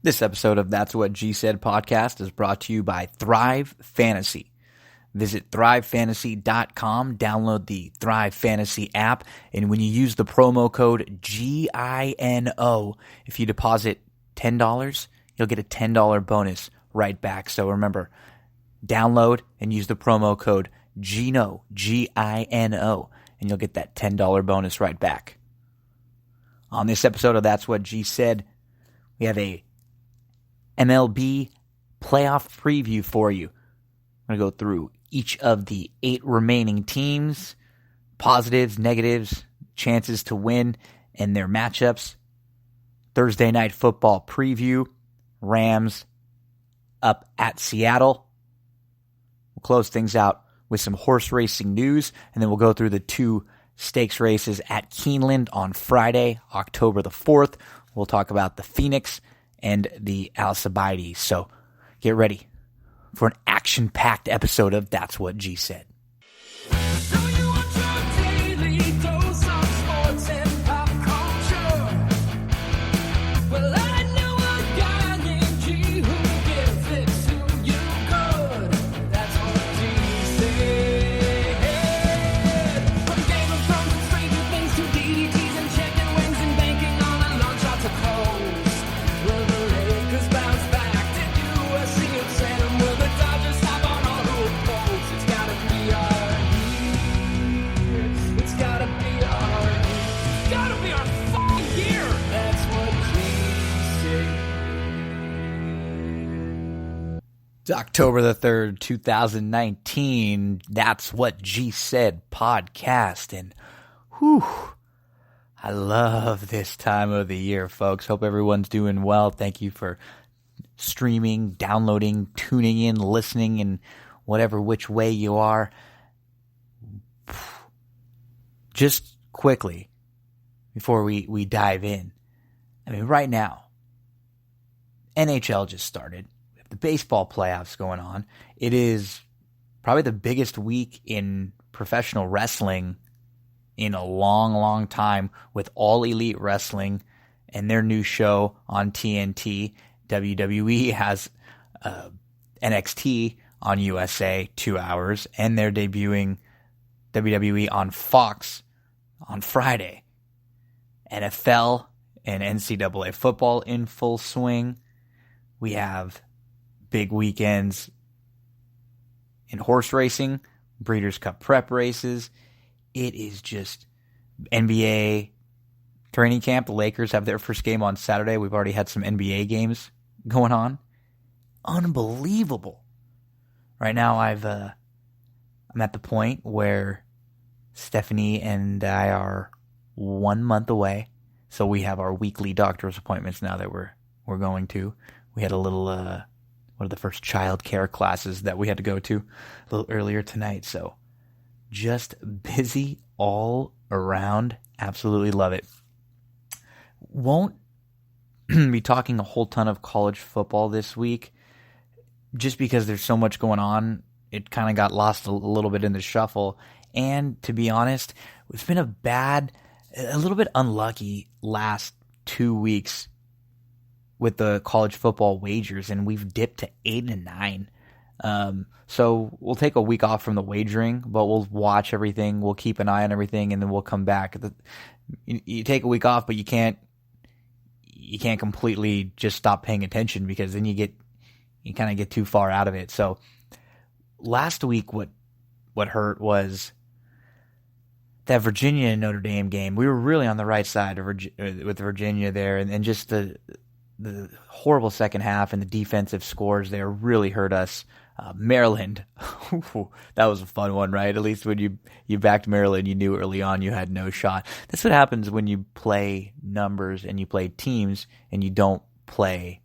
This episode of That's What G Said podcast is brought to you by Thrive Fantasy. Visit thrivefantasy.com, download the Thrive Fantasy app, and when you use the promo code GINO, if you deposit $10, you'll get a $10 bonus right back. So remember, download and use the promo code GINO, G-I-N-O, and you'll get that $10 bonus right back. On this episode of That's What G Said, we have a MLB playoff preview for you. I'm going to go through each of the 8 remaining teams, positives, negatives, chances to win, and their matchups. Thursday night football preview, Rams up at Seattle. We'll close things out with some horse racing news, and then we'll go through the 2 stakes races at Keeneland on Friday, October the 4th. We'll talk about the Phoenix and the Alcibiadies. So get ready for an action-packed episode of That's What G Said. It's October the 3rd, 2019. That's What G Said podcast. And whew, I love this time of the year, folks. Hope everyone's doing well. Thank you for streaming, downloading, tuning in, listening, and whatever which way you are. Just quickly, before we dive in, I mean, right now, NHL just started. The baseball playoffs going on. It is probably the biggest week in professional wrestling in a long, long time, with All Elite Wrestling and their new show on TNT. WWE has NXT on USA 2 hours, and they're debuting WWE on Fox on Friday. NFL and NCAA football in full swing. We have big weekends in horse racing, Breeders' Cup prep races. It is just NBA training camp. The Lakers have their first game on Saturday. We've already had some NBA games going on. Unbelievable. Right now I'm at the point where Stephanie and I are 1 month away. So we have our weekly doctor's appointments now that we're going to. We had a little one of the first child care classes that we had to go to a little earlier tonight. So just busy all around. Absolutely love it. Won't be talking a whole ton of college football this week just because there's so much going on. It kind of got lost a little bit in the shuffle. And to be honest, it's been a little bit unlucky last 2 weeks with the college football wagers, and we've dipped to 8 and 9. So we'll take a week off from the wagering, but we'll watch everything. We'll keep an eye on everything, and then we'll come back. You take a week off, but you can't completely just stop paying attention, because then you kind of get too far out of it. So last week, what hurt was that Virginia and Notre Dame game. We were really on the right side of with Virginia there, and just the horrible second half and the defensive scores there really hurt us. Maryland, that was a fun one, right? At least when you backed Maryland, you knew early on you had no shot. That's what happens when you play numbers and you play teams and you don't play,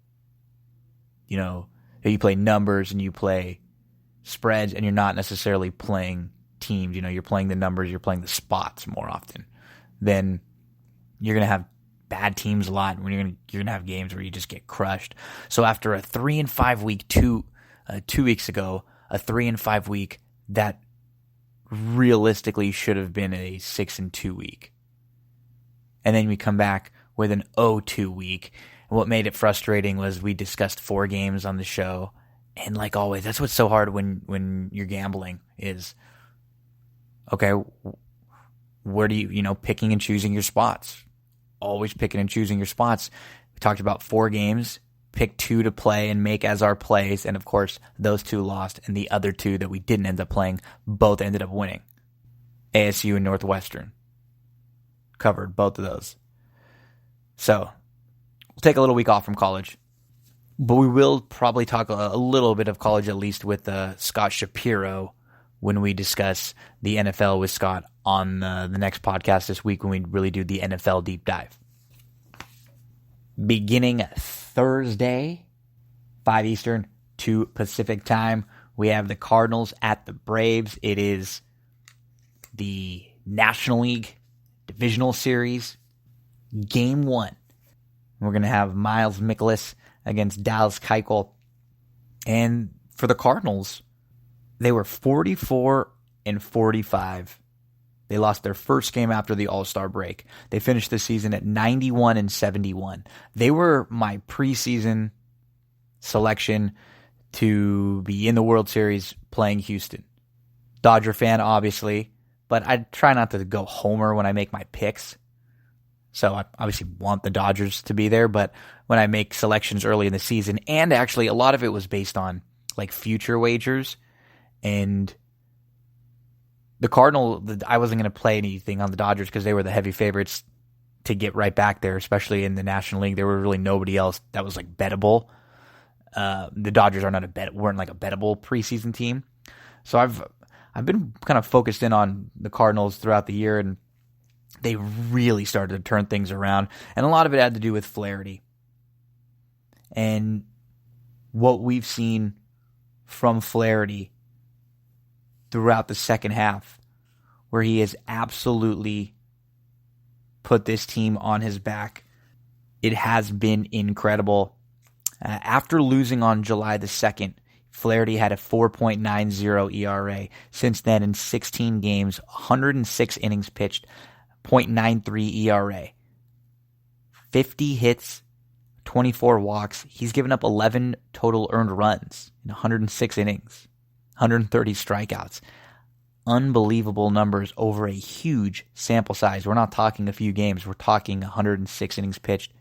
you play numbers and you play spreads and you're not necessarily playing teams. You're playing the numbers, you're playing the spots more often. Then you're going to have bad teams a lot when you're gonna have games where you just get crushed. So after a 3-5 week 2 weeks ago, a 3-5 week that realistically should have been a 6-2 week, and then we come back with an 0-2 week. What made it frustrating was we discussed 4 games on the show, and like always, that's what's so hard when you're gambling is, okay, where do you picking and choosing your spots. Always picking and choosing your spots. We talked about 4 games, pick 2 to play and make as our plays, and of course, those 2 lost, and the other 2 that we didn't end up playing, both ended up winning. ASU and Northwestern. Covered both of those. So, we'll take a little week off from college, but we will probably talk a little bit of college, at least with Scott Shapiro, when we discuss the NFL with Scott on the next podcast this week when we really do the NFL deep dive. Beginning Thursday, 5 Eastern, 2 Pacific time, we have the Cardinals at the Braves. It is the National League Divisional Series, Game 1. We're going to have Miles Mikolas against Dallas Keuchel. And for the Cardinals, they were 44-45. They lost their first game after the All-Star break. They finished the season at 91-71. They were my preseason selection to be in the World Series playing Houston. Dodger fan, obviously, but I try not to go homer when I make my picks. So I obviously want the Dodgers to be there, but when I make selections early in the season, and actually a lot of it was based on like future wagers, and the I wasn't going to play anything on the Dodgers because they were the heavy favorites to get right back there, especially in the National League. There were really nobody else that was like bettable. The Dodgers weren't like a bettable preseason team. So I've been kind of focused in on the Cardinals throughout the year, and they really started to turn things around. And a lot of it had to do with Flaherty. And what we've seen from Flaherty throughout the second half, where he has absolutely put this team on his back, it has been incredible. After losing on July the 2nd, Flaherty had a 4.90 ERA. Since then, in 16 games, 106 innings pitched, 0.93 ERA. 50 hits, 24 walks. He's given up 11 total earned runs in 106 innings, 130 strikeouts. Unbelievable numbers over a huge sample size. We're not talking a few games. We're talking 106 innings pitched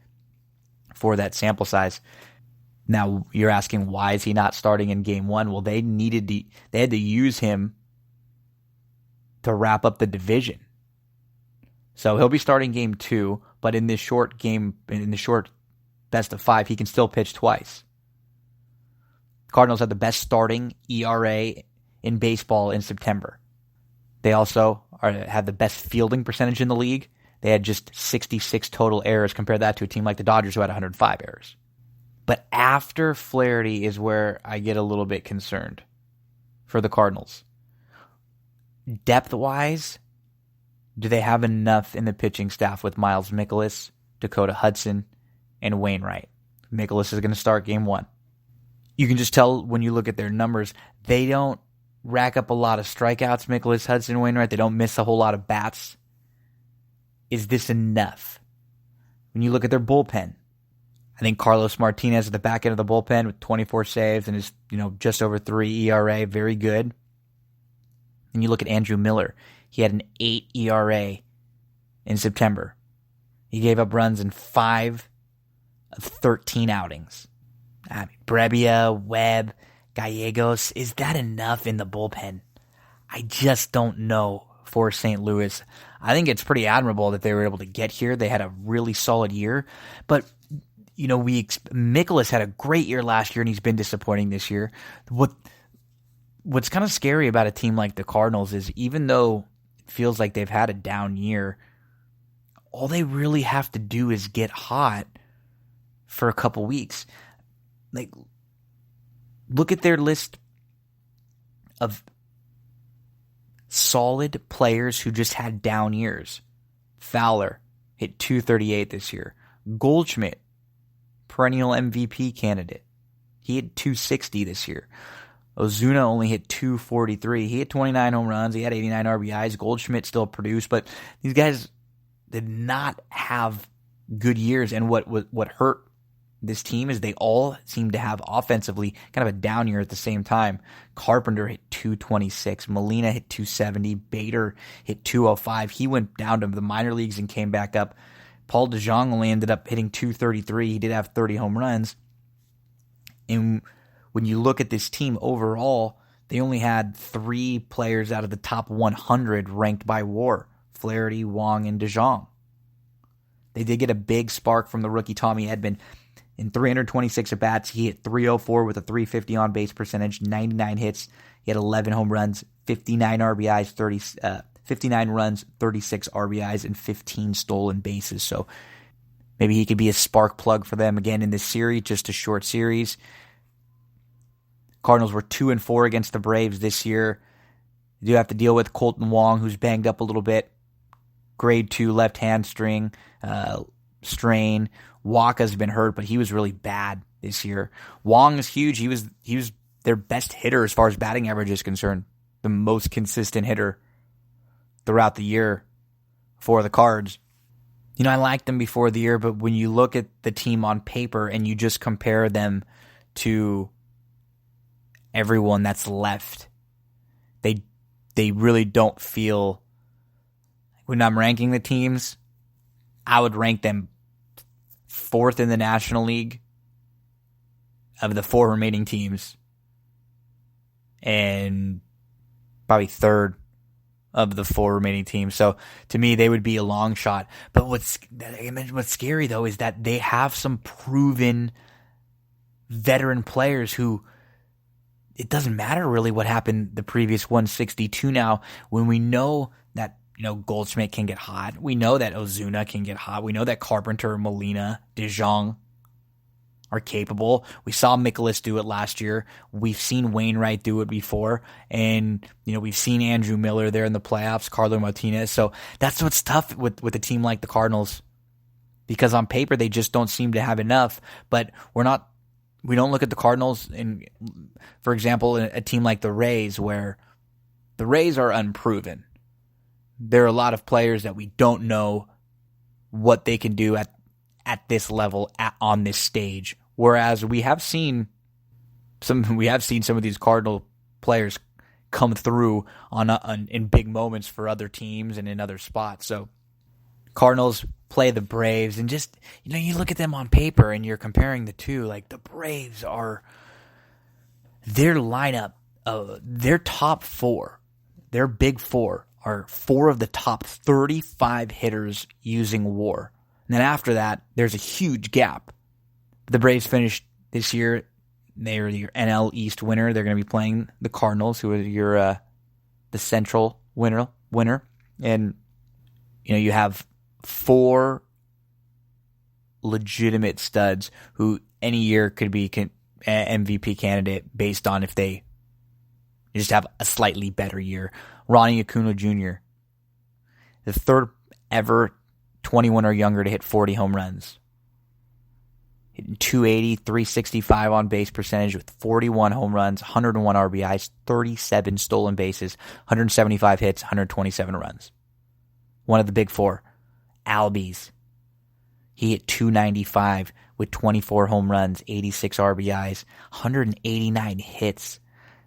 for that sample size. Now, you're asking, why is he not starting in Game 1? Well, they had to use him to wrap up the division. So he'll be starting Game 2, but in the short best of 5, he can still pitch twice. Cardinals had the best starting ERA in baseball in September. They also had the best fielding percentage in the league. They had just 66 total errors. Compare that to a team like the Dodgers who had 105 errors. But after Flaherty is where I get a little bit concerned for the Cardinals. Depth-wise, do they have enough in the pitching staff with Miles Mikolas, Dakota Hudson, and Wainwright? Mikolas is going to start Game 1. You can just tell when you look at their numbers, they don't rack up a lot of strikeouts, Mikolas, Hudson, Wainwright. They don't miss a whole lot of bats. Is this enough? When you look at their bullpen, I think Carlos Martinez at the back end of the bullpen with 24 saves and is, just over 3 ERA, very good. And you look at Andrew Miller, he had an 8 ERA in September. He gave up runs in 5 of 13 outings. Brebbia, Webb, Gallegos, is that enough in the bullpen? I just don't know for St. Louis. I think it's pretty admirable that they were able to get here. They had a really solid year, but Mikolas had a great year last year, and he's been disappointing this year. What's kind of scary about a team like the Cardinals is, even though it feels like they've had a down year, all they really have to do is get hot for a couple weeks. Like, look at their list of solid players who just had down years. Fowler hit 238 this year. Goldschmidt, perennial MVP candidate, he hit 260 this year. Ozuna only hit 243. He hit 29 home runs. He had 89 RBIs. Goldschmidt still produced, but these guys did not have good years. And what hurt this team is they all seem to have offensively kind of a down year at the same time. Carpenter hit 226. Molina hit 270. Bader hit 205. He went down to the minor leagues and came back up. Paul DeJong only ended up hitting 233. He did have 30 home runs. And when you look at this team overall, they only had 3 players out of the top 100 ranked by WAR: Flaherty, Wong, and DeJong. They did get a big spark from the rookie Tommy Edman. In 326 at-bats, he hit 304 with a 350 on-base percentage, 99 hits. He had 11 home runs, 59 RBIs, 59 runs, 36 RBIs, and 15 stolen bases. So maybe he could be a spark plug for them again in this series, just a short series. Cardinals were 2-4 against the Braves this year. You do have to deal with Colton Wong, who's banged up a little bit. Grade 2 left hamstring strain. Waka's been hurt, but he was really bad this year. Wong is huge. He was their best hitter as far as batting average is concerned. The most consistent hitter throughout the year for the Cards. You know, I liked them before the year, but when you look at the team on paper and you just compare them to everyone that's left, they really don't feel. When I'm ranking the teams, I would rank them 4th in the National League of the 4 remaining teams, and probably 3rd of the 4 remaining teams. So to me, they would be a long shot. But what's scary though is that they have some proven veteran players who, it doesn't matter really what happened the previous 162 now, when we know that, you know, Goldschmidt can get hot. We know that Ozuna can get hot. We know that Carpenter, Molina, DeJong are capable. We saw Mikolas do it last year. We've seen Wainwright do it before. And, you know, we've seen Andrew Miller there in the playoffs, Carlo Martinez. So that's what's tough with a team like the Cardinals, because on paper they just don't seem to have enough. But we don't look at the Cardinals in, for example, a team like the Rays, where the Rays are unproven. There are a lot of players that we don't know what they can do at this level, on this stage. Whereas we have seen some of these Cardinal players come through in big moments for other teams and in other spots. So Cardinals play the Braves, and just, you know, you look at them on paper and you're comparing the two. Like, the Braves are, their lineup, their top 4, their big 4 are 4 of the top 35 hitters using WAR. And then after that, there's a huge gap. The Braves finished this year, they are your NL East winner. They're going to be playing the Cardinals, who are the Central winner. And, you know, you have 4 legitimate studs who any year could be MVP candidate based on if they just have a slightly better year. Ronnie Acuna Jr., the 3rd ever 21 or younger to hit 40 home runs. Hitting 280, 365 on base percentage with 41 home runs, 101 RBIs, 37 stolen bases, 175 hits, 127 runs. One of the big 4, Albies. He hit 295 with 24 home runs, 86 RBIs, 189 hits,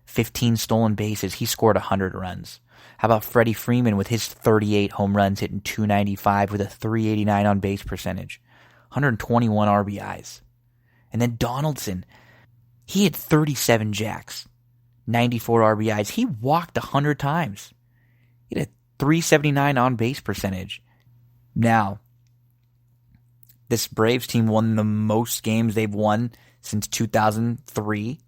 15 stolen bases. He scored 100 runs. How about Freddie Freeman with his 38 home runs, hitting 295 with a 389 on base percentage, 121 RBIs. And then Donaldson, he had 37 jacks, 94 RBIs. He walked 100 times. He had a 379 on base percentage. Now, this Braves team won the most games they've won since 2003.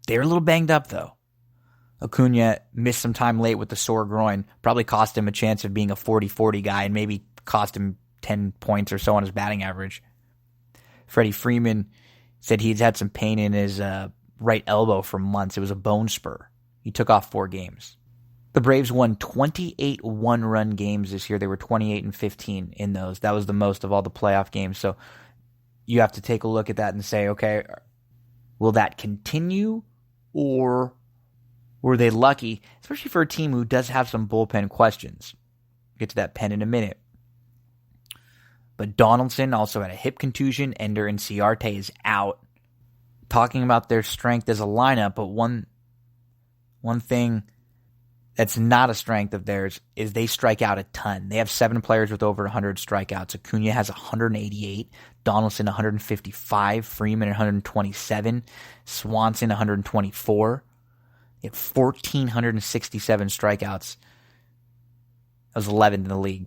They're a little banged up, though. Acuna missed some time late with the sore groin. Probably cost him a chance of being a 40-40 guy, and maybe cost him 10 points or so on his batting average. Freddie Freeman said he's had some pain in his right elbow for months. It was a bone spur. He took off 4 games. The Braves won 28 one-run games this year. They were 28-15 in those. That was the most of all the playoff games. So you have to take a look at that and say, okay, will that continue, or were they lucky, especially for a team who does have some bullpen questions? We'll get to that pen in a minute. But Donaldson also had a hip contusion. Ender and Ciarte is out. Talking about their strength as a lineup, but one thing that's not a strength of theirs is they strike out a ton. They have 7 players with over 100 strikeouts. Acuna has 188, Donaldson 155, Freeman 127, Swanson 124. They have 1,467 strikeouts. That was 11th in the league.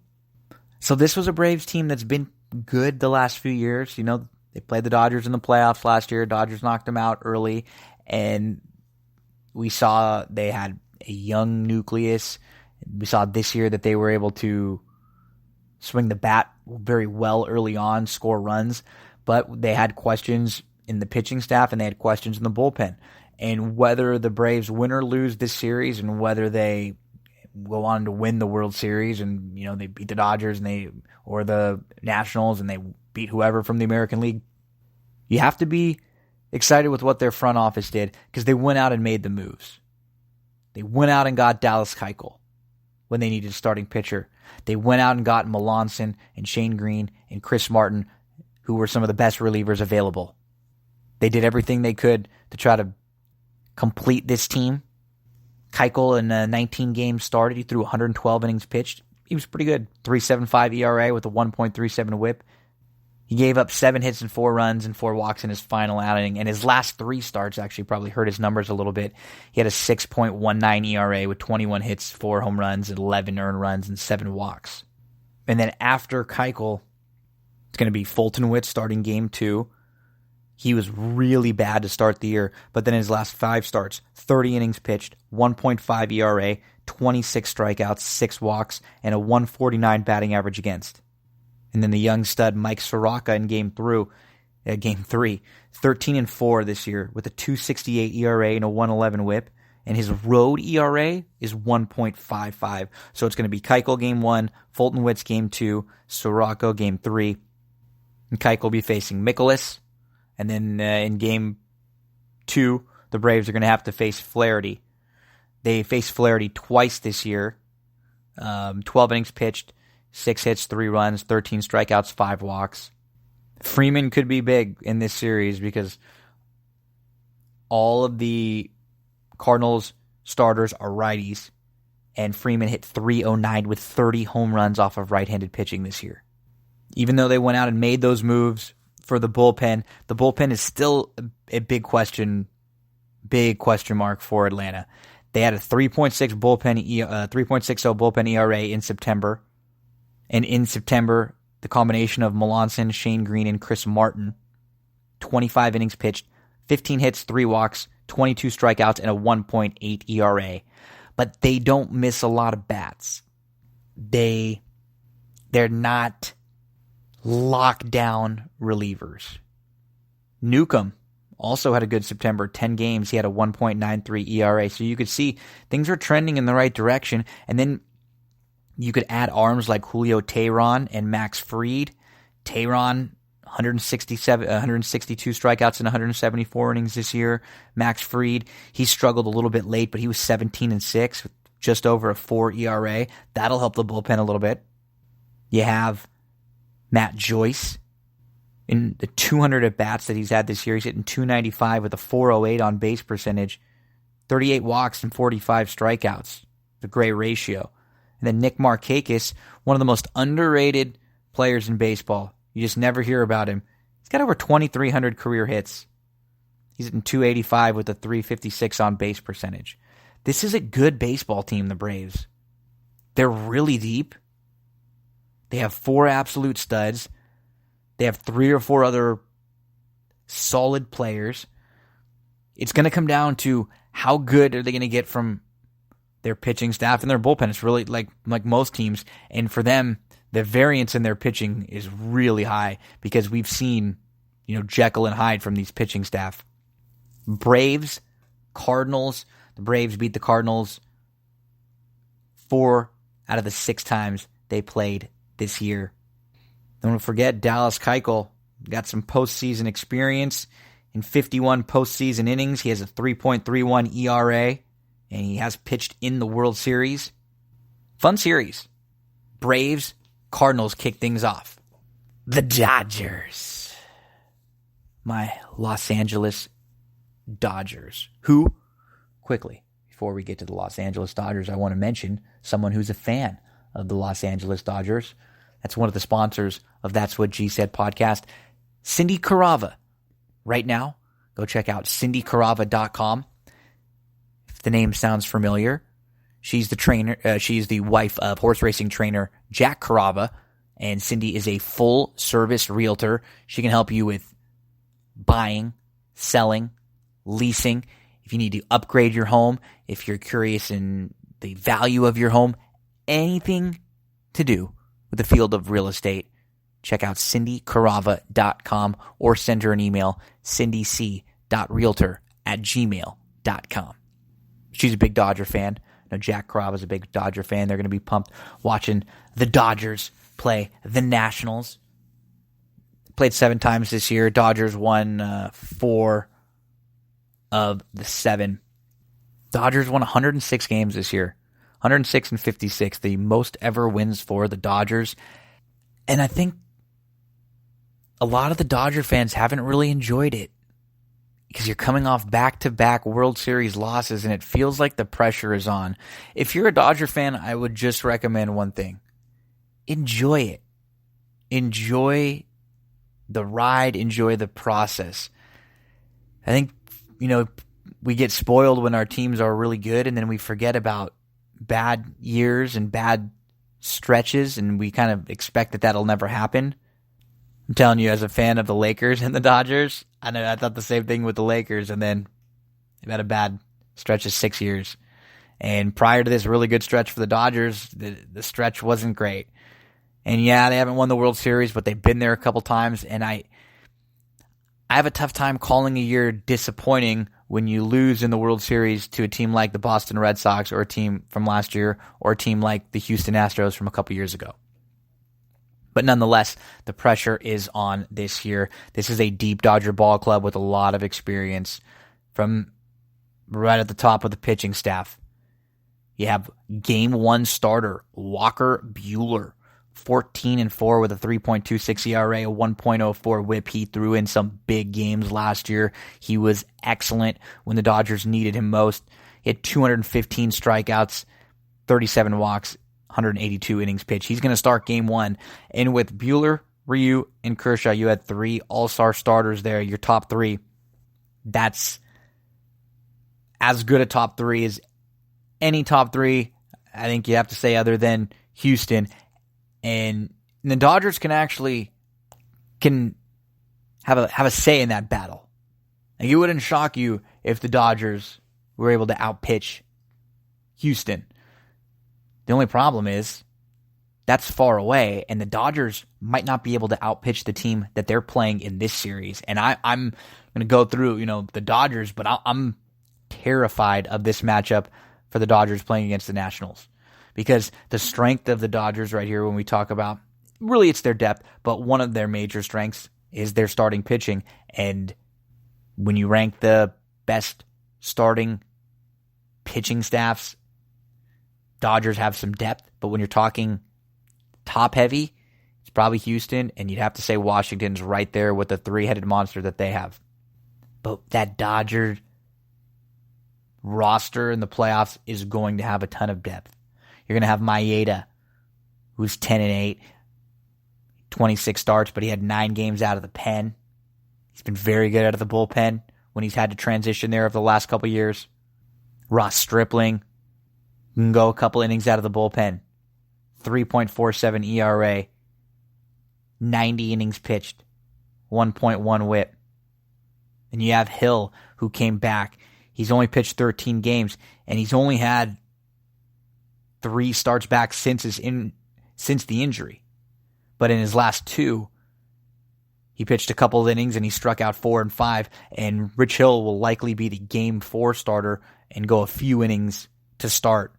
So this was a Braves team that's been good the last few years. You know, they played the Dodgers in the playoffs last year. Dodgers knocked them out early, and we saw they had a young nucleus. We saw this year that they were able to swing the bat very well early on, score runs, but they had questions in the pitching staff and they had questions in the bullpen. And whether the Braves win or lose this series and whether they go on to win the World Series and, you know, they beat the Dodgers or the Nationals and they beat whoever from the American League, you have to be excited with what their front office did because they went out and made the moves. They went out and got Dallas Keuchel when they needed a starting pitcher. They went out and got Melanson and Shane Green and Chris Martin, who were some of the best relievers available. They did everything they could to try to complete this team. Keuchel in 19 games started. He threw 112 innings pitched. He was pretty good. 3.75 ERA with a 1.37 whip. He gave up 7 hits and 4 runs and 4 walks in his final outing, and his last 3 starts actually probably hurt his numbers a little bit. He had a 6.19 ERA with 21 hits, 4 home runs, 11 earned runs, and 7 walks. And then after Keuchel, it's going to be Fulton Witt starting game 2. He was really bad to start the year, but then his last 5 starts, 30 innings pitched, 1.5 ERA, 26 strikeouts, 6 walks, and a 149 batting average against. And then the young stud Mike Soroka in game 3, 13-4 this year with a 2.68 ERA and a 1.11 whip. And his road ERA is 1.55. So it's going to be Keuchel game 1, Fulton Witt's game 2, Soroka game 3. And Keuchel will be facing Mikolas. And then in game 2, the Braves are going to have to face Flaherty. They faced Flaherty twice this year. 12 innings pitched, 6 hits, 3 runs, 13 strikeouts, 5 walks. Freeman could be big in this series because all of the Cardinals starters are righties, and Freeman hit .309 with 30 home runs off of right-handed pitching this year. Even though they went out and made those moves for the bullpen is still a big question mark for Atlanta. They had a 3.60 bullpen ERA in September. And in September, the combination of Melanson, Shane Green, and Chris Martin, 25 innings pitched, 15 hits, 3 walks, 22 strikeouts, and a 1.8 ERA. But they don't miss a lot of bats. They're not lockdown relievers. Newcomb also had a good September, 10 games. He had a 1.93 ERA. So you could see things are trending in the right direction. And then you could add arms like Julio Teheran and Max Fried. Teheran, 162 strikeouts in 174 innings this year. Max Fried, he struggled a little bit late, but he was 17-6 with just over a 4 ERA. That'll help the bullpen a little bit. You have Matt Joyce. In the 200 at-bats that he's had this year, he's hitting .295 with a 408 on base percentage, 38 walks and 45 strikeouts. The great ratio. And then Nick Markakis, one of the most underrated players in baseball. You just never hear about him. He's got over 2,300 career hits. He's hitting .285 with a 356 on base percentage. This is a good baseball team, the Braves. They're really deep. They have 4 absolute studs. They have 3 or 4 other solid players. It's going to come down to how good are they going to get from their pitching staff and their bullpen. It's really like most teams. And for them, the variance in their pitching is really high because we've seen, Jekyll and Hyde from these pitching staff. Braves, Cardinals. The Braves beat the Cardinals 4 out of the 6 times they played this year. Don't forget, Dallas Keuchel got some postseason experience. In 51 postseason innings, he has a 3.31 ERA, and he has pitched in the World Series. Fun series. Braves, Cardinals kick things off. The Dodgers. My Los Angeles Dodgers. Who, quickly, before we get to the Los Angeles Dodgers, I want to mention someone who's a fan of the Los Angeles Dodgers. That's one of the sponsors of That's What G Said podcast, Cindy Carava. Right now, go check out cindycarava.com. If the name sounds familiar, she's the trainer. She's the wife of horse racing trainer Jack Carava, and Cindy is a full service realtor. She can help you with buying, selling, leasing. If you need to upgrade your home, if you're curious in the value of your home, anything to do with the field of real estate, check out cindycarava.com or send her an email, cindyc.realtor@gmail.com. She's a big Dodger fan. Now, Jack Carava's a big Dodger fan. They're going to be pumped watching the Dodgers play the Nationals. Played 7 times this year. Dodgers won 4 of the 7. Dodgers won 106 games this year. 106 and 56, the most ever wins for the Dodgers. And I think a lot of the Dodger fans haven't really enjoyed it because you're coming off back-to-back World Series losses and it feels like the pressure is on. If you're a Dodger fan, I would just recommend one thing. Enjoy it. Enjoy the ride. Enjoy the process. I think, we get spoiled when our teams are really good and then we forget about bad years and bad stretches and we kind of expect that that'll never happen. I'm telling you, as a fan of the Lakers and the Dodgers, I thought the same thing with the Lakers, and then they've had a bad stretch of 6 years. And prior to this really good stretch for the Dodgers, the stretch wasn't great. And yeah, they haven't won the World Series, but they've been there a couple times, and I have a tough time calling a year disappointing when you lose in the World Series to a team like the Boston Red Sox or a team from last year or a team like the Houston Astros from a couple years ago. But nonetheless, the pressure is on this year. This is a deep Dodger ball club with a lot of experience from right at the top of the pitching staff. You have Game 1 starter Walker Buehler, 14-4 with a 3.26 ERA, a 1.04 whip. He threw in some big games last year. He was excellent when the Dodgers needed him most. He had 215 strikeouts, 37 walks, 182 innings pitched. He's going to start Game 1. And with Buehler, Ryu, and Kershaw, you had 3 all-star starters there, your top 3. That's as good a top 3 as any top 3, I think you have to say, other than Houston. And the Dodgers can have a say in that battle. And it wouldn't shock you if the Dodgers were able to outpitch Houston. The only problem is that's far away, and the Dodgers might not be able to outpitch the team that they're playing in this series. And I'm going to go through, the Dodgers, but I'm terrified of this matchup for the Dodgers playing against the Nationals. Because the strength of the Dodgers right here when we talk about, really it's their depth, but one of their major strengths is their starting pitching. And when you rank the best starting pitching staffs, Dodgers have some depth, but when you're talking top heavy, it's probably Houston, and you'd have to say Washington's right there with the 3-headed monster that they have. But that Dodger roster in the playoffs is going to have a ton of depth. You're going to have Maeda, who's 10-8, 26 starts, but he had 9 games out of the pen. He's been very good out of the bullpen when he's had to transition there over the last couple years. Ross Stripling can go a couple innings out of the bullpen. 3.47 ERA, 90 innings pitched, 1.1 whip. And you have Hill, who came back. He's only pitched 13 games, and he's only had 3 starts back since the injury. But in his last 2, he pitched a couple of innings and he struck out 4 and 5. And Rich Hill will likely be the Game 4 starter and go a few innings to start.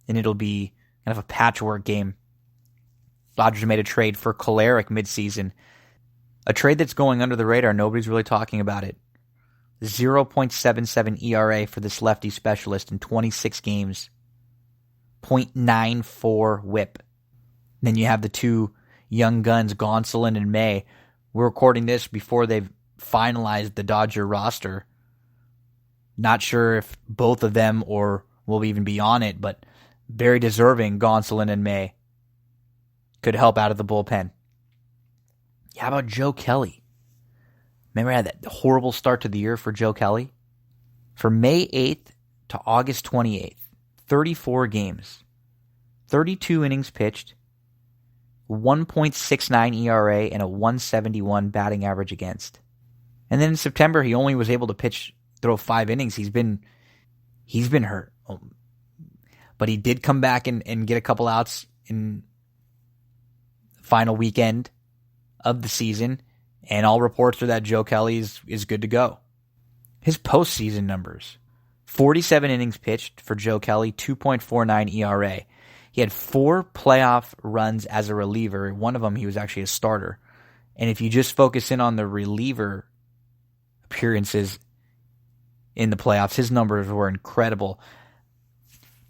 And it'll be kind of a patchwork game. Dodgers made a trade for Kolarek midseason. A trade that's going under the radar. Nobody's really talking about it. 0.77 ERA for this lefty specialist in 26 games. 0.94 whip. Then you have the 2 young guns, Gonsolin and May. We're recording this before they've finalized the Dodger roster. Not sure if both of them or will even be on it, but very deserving, Gonsolin and May. Could help out of the bullpen. How about Joe Kelly? Remember I had that horrible start to the year for Joe Kelly? From May 8th to August 28th, 34 games, 32 innings pitched, 1.69 ERA, and a 171 batting average against. And then in September, he only was able to throw 5 innings. He's been hurt. But he did come back and get a couple outs in the final weekend of the season. And all reports are that Joe Kelly is good to go. His postseason numbers: 47 innings pitched for Joe Kelly, 2.49 ERA. He had 4 playoff runs as a reliever. One of them, he was actually a starter. And if you just focus in on the reliever appearances in the playoffs, his numbers were incredible.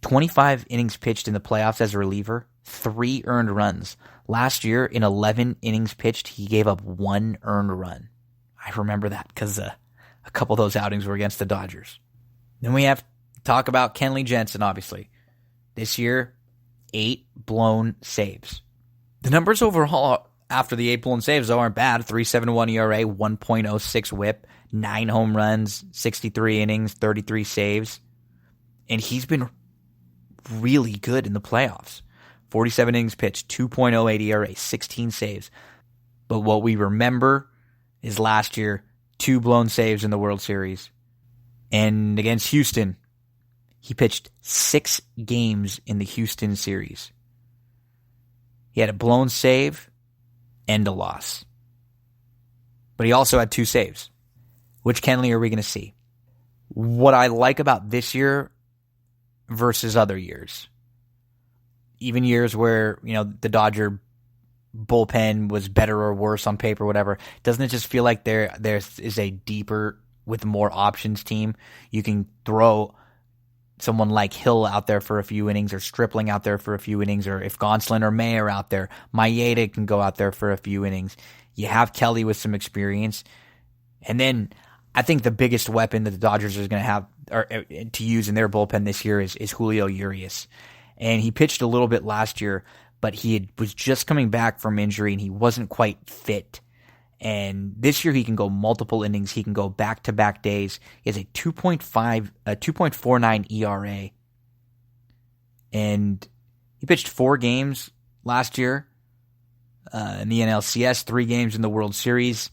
25 innings pitched in the playoffs as a reliever, 3 earned runs. Last year, in 11 innings pitched, he gave up 1 earned run. I remember that because a couple of those outings were against the Dodgers. Then we have to talk about Kenley Jensen, obviously. This year, 8 blown saves. The numbers overall after the 8 blown saves, though, aren't bad. 3.71 ERA, 1.06 whip, 9 home runs, 63 innings, 33 saves. And he's been really good in the playoffs. 47 innings pitched, 2.08 ERA, 16 saves. But what we remember is last year, 2 blown saves in the World Series. And against Houston, he pitched 6 games in the Houston series. He had a blown save and a loss. But he also had 2 saves. Which Kenley are we going to see? What I like about this year versus other years, even years where, the Dodger bullpen was better or worse on paper, whatever, doesn't it just feel like there is a deeper, with more options team? You can throw someone like Hill out there for a few innings, or Stripling out there for a few innings, or if Gonsolin or May are out there, Maeda can go out there for a few innings. You have Kelly with some experience. And then I think the biggest weapon that the Dodgers is going to have to use in their bullpen this year is Julio Urias. And he pitched a little bit last year, but he was just coming back from injury and he wasn't quite fit. And this year he can go multiple innings. He can go back-to-back days. He has a 2.49 ERA. And he pitched 4 games last year in the NLCS, 3 games in the World Series.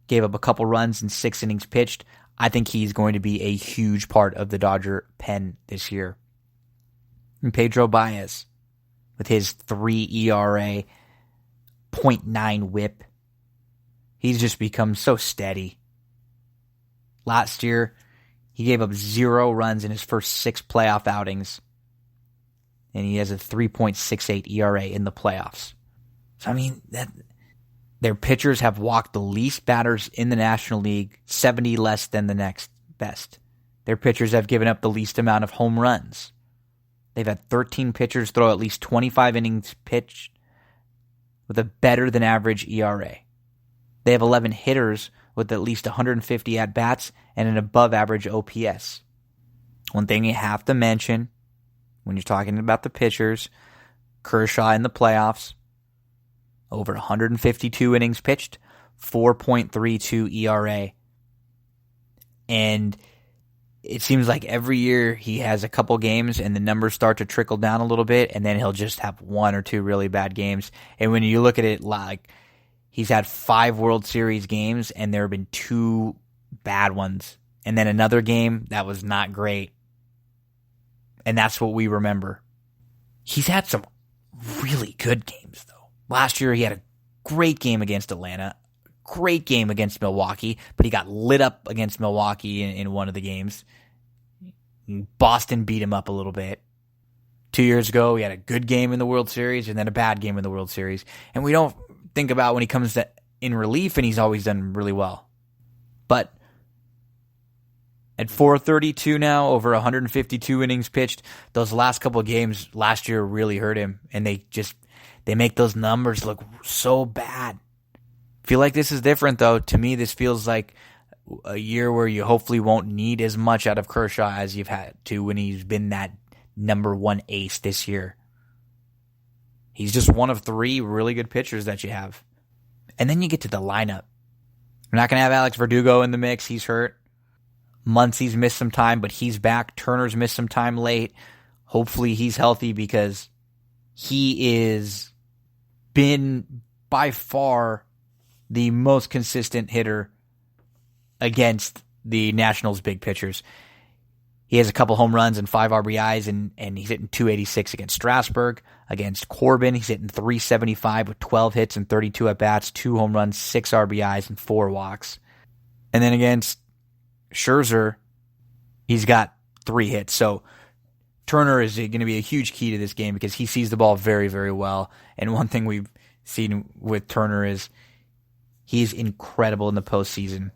Gave up a couple runs in 6 innings pitched. I think he's going to be a huge part of the Dodger pen this year. And Pedro Baez, with his 3 ERA, 0.9 whip, he's just become so steady. Last year, he gave up 0 runs in his first 6 playoff outings, and he has a 3.68 ERA in the playoffs. So, their pitchers have walked the least batters in the National League, 70 less than the next best. Their pitchers have given up the least amount of home runs. They've had 13 pitchers throw at least 25 innings pitched with a better than average ERA. They have 11 hitters with at least 150 at-bats and an above average OPS. One thing you have to mention when you're talking about the pitchers, Kershaw in the playoffs, over 152 innings pitched, 4.32 ERA. And it seems like every year he has a couple games and the numbers start to trickle down a little bit, and then he'll just have 1 or 2 really bad games. And when you look at it, like, he's had 5 World Series games and there have been 2 bad ones. And then another game that was not great. And that's what we remember. He's had some really good games, though. Last year he had a great game against Atlanta, great game against Milwaukee, but he got lit up against Milwaukee in one of the games. Boston beat him up a little bit. 2 years ago, he had a good game in the World Series and then a bad game in the World Series. And we don't think about when he comes in relief, and he's always done really well. But at 432 now, over 152 innings pitched, those last couple of games last year really hurt him, and they they make those numbers look so bad. Feel like this is different, though. To me, this feels like a year where you hopefully won't need as much out of Kershaw as you've had to when he's been that number one ace this year. He's just one of three really good pitchers that you have. And then you get to the lineup. We're not going to have Alex Verdugo in the mix. He's hurt. Muncy's missed some time, but he's back. Turner's missed some time late. Hopefully he's healthy because he is been by far the most consistent hitter against the Nationals' big pitchers. He has a couple home runs and 5 RBIs, and he's hitting .286 against Strasburg. Against Corbin, he's hitting .375 with 12 hits and 32 at-bats, 2 home runs, 6 RBIs, and 4 walks. And then against Scherzer, he's got 3 hits. So Turner is going to be a huge key to this game because he sees the ball very, very well. And one thing we've seen with Turner is he's incredible in the postseason.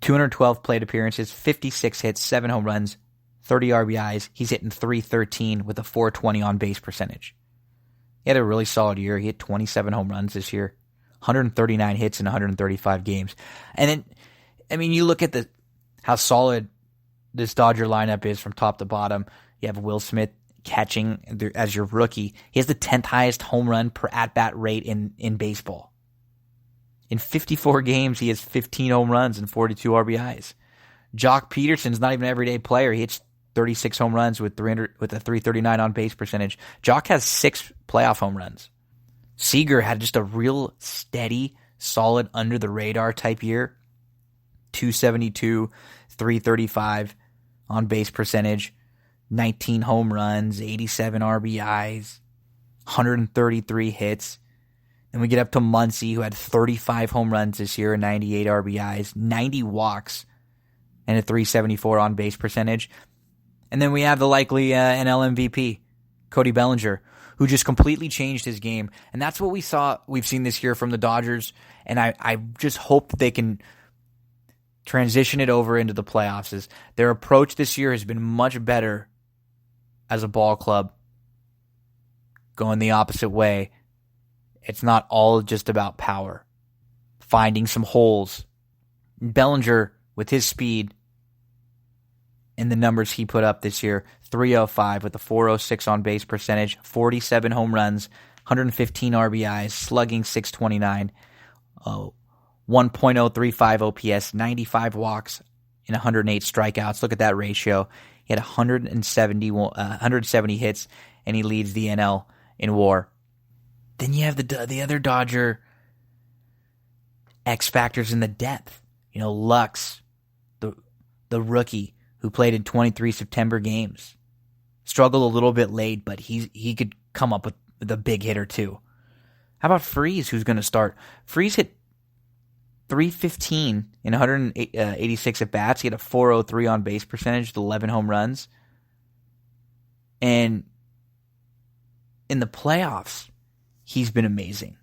212 plate appearances, 56 hits, 7 home runs, 30 RBIs. He's hitting .313 with a .420 on-base percentage. He had a really solid year. He hit 27 home runs this year, 139 hits in 135 games. And then, I mean, you look at how solid this Dodger lineup is from top to bottom. You have Will Smith catching as your rookie. He has the 10th highest home run per at-bat rate in baseball. In 54 games, he has 15 home runs and 42 RBIs. Jock Peterson's not even an everyday player. He hits 36 home runs with a .339 on-base percentage. Jock has 6 playoff home runs. Seager had just a real steady, solid, under-the-radar type year. .272, .335 on-base percentage, 19 home runs, 87 RBIs, 133 hits. Then we get up to Muncy, who had 35 home runs this year and 98 RBIs, 90 walks, and a .374 on-base percentage. And then we have the likely NL MVP, Cody Bellinger, who just completely changed his game. And that's what we've seen this year from the Dodgers. And I just hope that they can transition it over into the playoffs. Their approach this year has been much better as a ball club, going the opposite way. It's not all just about power. Finding some holes. Bellinger, with his speed and the numbers he put up this year, .305 with a .406 on-base percentage, 47 home runs, 115 RBIs, slugging .629, 1.035 OPS, 95 walks, and 108 strikeouts. Look at that ratio. He had 170 hits, and he leads the NL in WAR. Then you have the other Dodger X factors in the depth. You know, Lux, the rookie who played in 23 September games, struggled a little bit late, but he could come up with a big hitter too. How about Freese, who's going to start? Freese hit .315 in 186 at bats. He had a .403 on base percentage with 11 home runs, and in the playoffs, he's been amazing.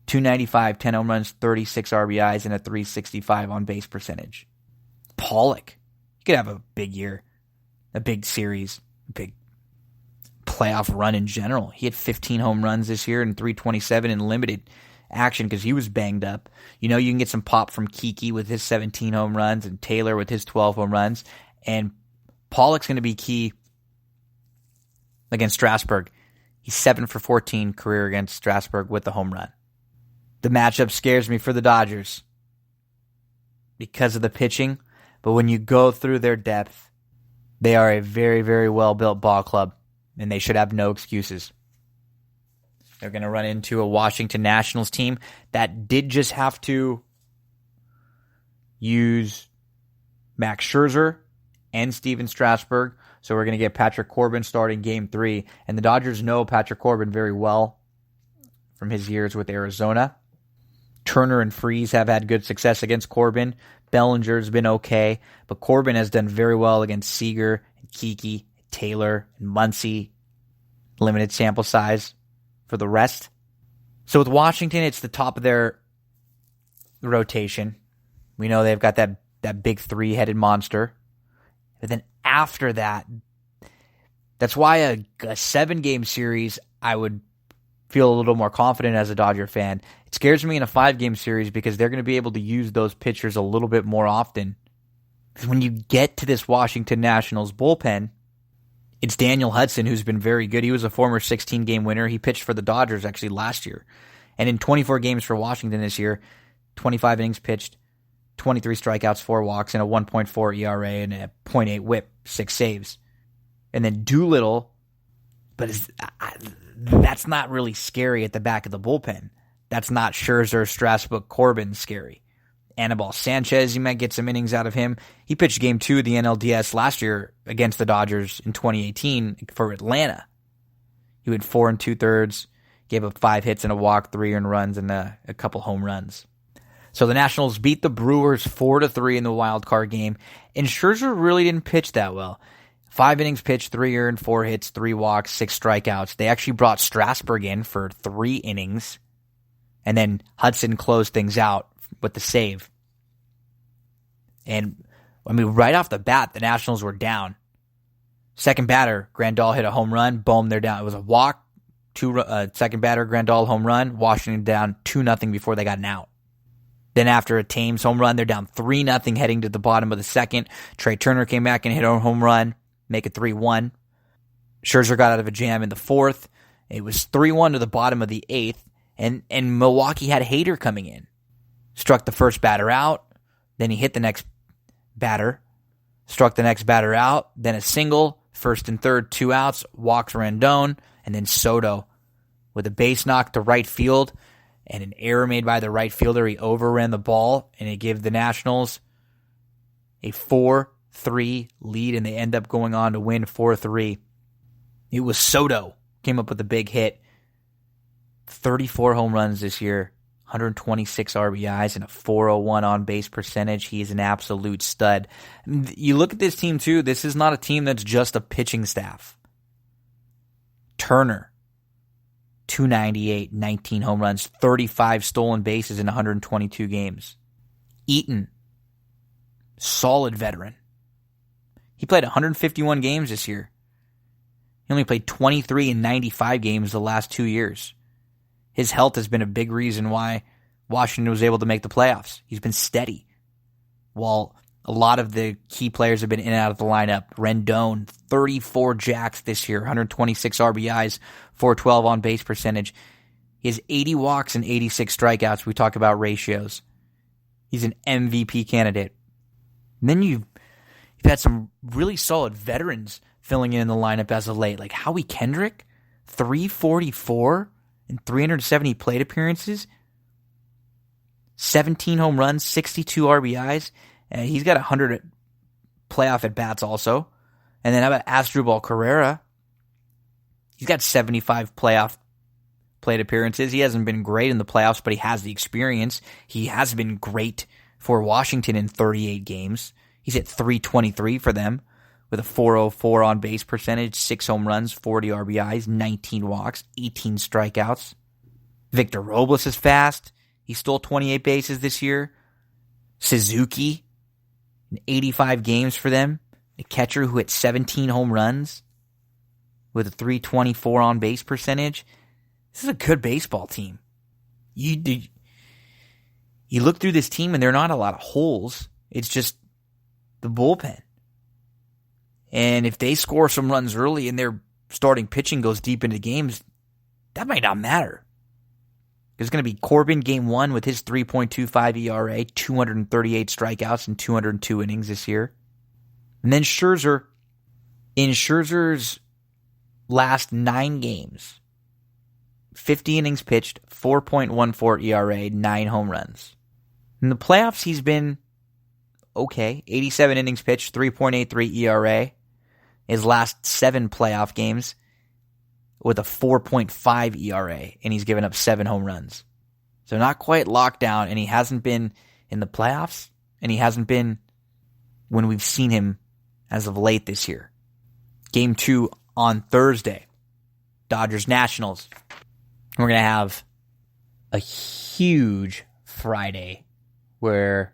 .295, 10 home runs, 36 RBIs, and a .365 on-base percentage. Pollock, he could have a big year, a big series, a big playoff run in general. He had 15 home runs this year and .327 in limited action because he was banged up. You know, you can get some pop from Kiki with his 17 home runs and Taylor with his 12 home runs. And Pollock's going to be key against Strasburg. He's 7 for 14 career against Strasburg with the home run. The matchup scares me for the Dodgers because of the pitching, but when you go through their depth, they are a very, very well-built ball club, and they should have no excuses. They're going to run into a Washington Nationals team that did just have to use Max Scherzer and Steven Strasburg, so we're going to get Patrick Corbin starting Game 3, and the Dodgers know Patrick Corbin very well from his years with Arizona. Turner and Freese have had good success against Corbin. Bellinger's been okay, but Corbin has done very well against Seager, and Kiki, Taylor, and Muncy. Limited sample size for the rest. So with Washington, it's the top of their rotation. We know they've got that big 3-headed monster. But then after that, that's why a 7-game series I would feel a little more confident as a Dodger fan. It scares me in a 5-game series because they're going to be able to use those pitchers a little bit more often. Because when you get to this Washington Nationals bullpen, it's Daniel Hudson, who's been very good. He was a former 16-game winner. He pitched for the Dodgers actually last year. And in 24 games for Washington this year, 25 innings pitched, 23 strikeouts, 4 walks, and a 1.4 ERA and a .8 whip, 6 saves. And then Doolittle, but that's not really scary at the back of the bullpen. That's not Scherzer, Strasburg, Corbin scary. Anibal Sanchez, you might get some innings out of him. He pitched Game 2 of the NLDS last year against the Dodgers in 2018 for Atlanta. He went 4 2/3, gave up 5 hits and a walk, 3 earned runs, and a couple home runs. So the Nationals beat the Brewers 4-3 in the wild card game, and Scherzer really didn't pitch that well. 5 innings pitched, 3 earned, 4 hits, 3 walks, 6 strikeouts. They actually brought Strasburg in for 3 innings, and then Hudson closed things out with the save. And, right off the bat, the Nationals were down. Second batter, Grandal hit a home run. Boom, they're down. It was a walk. Second batter, Grandal home run. Washington down 2-0 before they got an out. Then after a Thames home run, they're down 3-0 heading to the bottom of the second. Trey Turner came back and hit a home run, make it 3-1. Scherzer got out of a jam in the 4th. It was 3-1 to the bottom of the 8th. And Milwaukee had Hader coming in. Struck the first batter out. Then he hit the next batter. Struck the next batter out. Then a single. First and third, 2 outs. Walks Rendon. And then Soto with a base knock to right field. And an error made by the right fielder. He overran the ball. And it gave the Nationals a 4-3 lead. And they end up going on to win 4-3. It was Soto. Came up with a big hit. 34 home runs this year, 126 RBIs, and a 401 on-base percentage. He is an absolute stud. You look at this team, too. This is not a team that's just a pitching staff. Turner, 298, 19 home runs, 35 stolen bases in 122 games. Eaton, solid veteran. He played 151 games this year. He only played 23 in 95 games the last 2 years. His health has been a big reason why Washington was able to make the playoffs. He's been steady. While a lot of the key players have been in and out of the lineup. Rendon, 34 jacks this year, 126 RBIs, 412 on base percentage. He has 80 walks and 86 strikeouts. We talk about ratios. He's an MVP candidate. And then you've had some really solid veterans filling in the lineup as of late, like Howie Kendrick, 344 and 370 plate appearances, 17 home runs, 62 RBIs, and he's got 100 playoff at-bats also. And then how about Asdrubal Carrera? He's got 75 playoff plate appearances. He hasn't been great in the playoffs, but he has the experience. He has been great for Washington in 38 games. He's at 323 for them with a 404 on base percentage, 6 home runs, 40 RBIs, 19 walks, 18 strikeouts. Victor Robles is fast. He stole 28 bases this year. Suzuki, in 85 games for them. A catcher who hit 17 home runs with a 324 on base percentage. This is a good baseball team. You look through this team and there are not a lot of holes. It's just the bullpen. And if they score some runs early and their starting pitching goes deep into games, that might not matter. There's going to be Corbin game 1 with his 3.25 ERA, 238 strikeouts and 202 innings this year. And then Scherzer, in Scherzer's last 9 games, 50 innings pitched, 4.14 ERA, 9 home runs. In the playoffs, he's been okay. 87 innings pitched, 3.83 ERA. His last 7 playoff games with a 4.5 ERA, and he's given up 7 home runs. So not quite locked down, and he hasn't been in the playoffs, and he hasn't been when we've seen him as of late this year. Game 2 on Thursday. Dodgers-Nationals. We're going to have a huge Friday where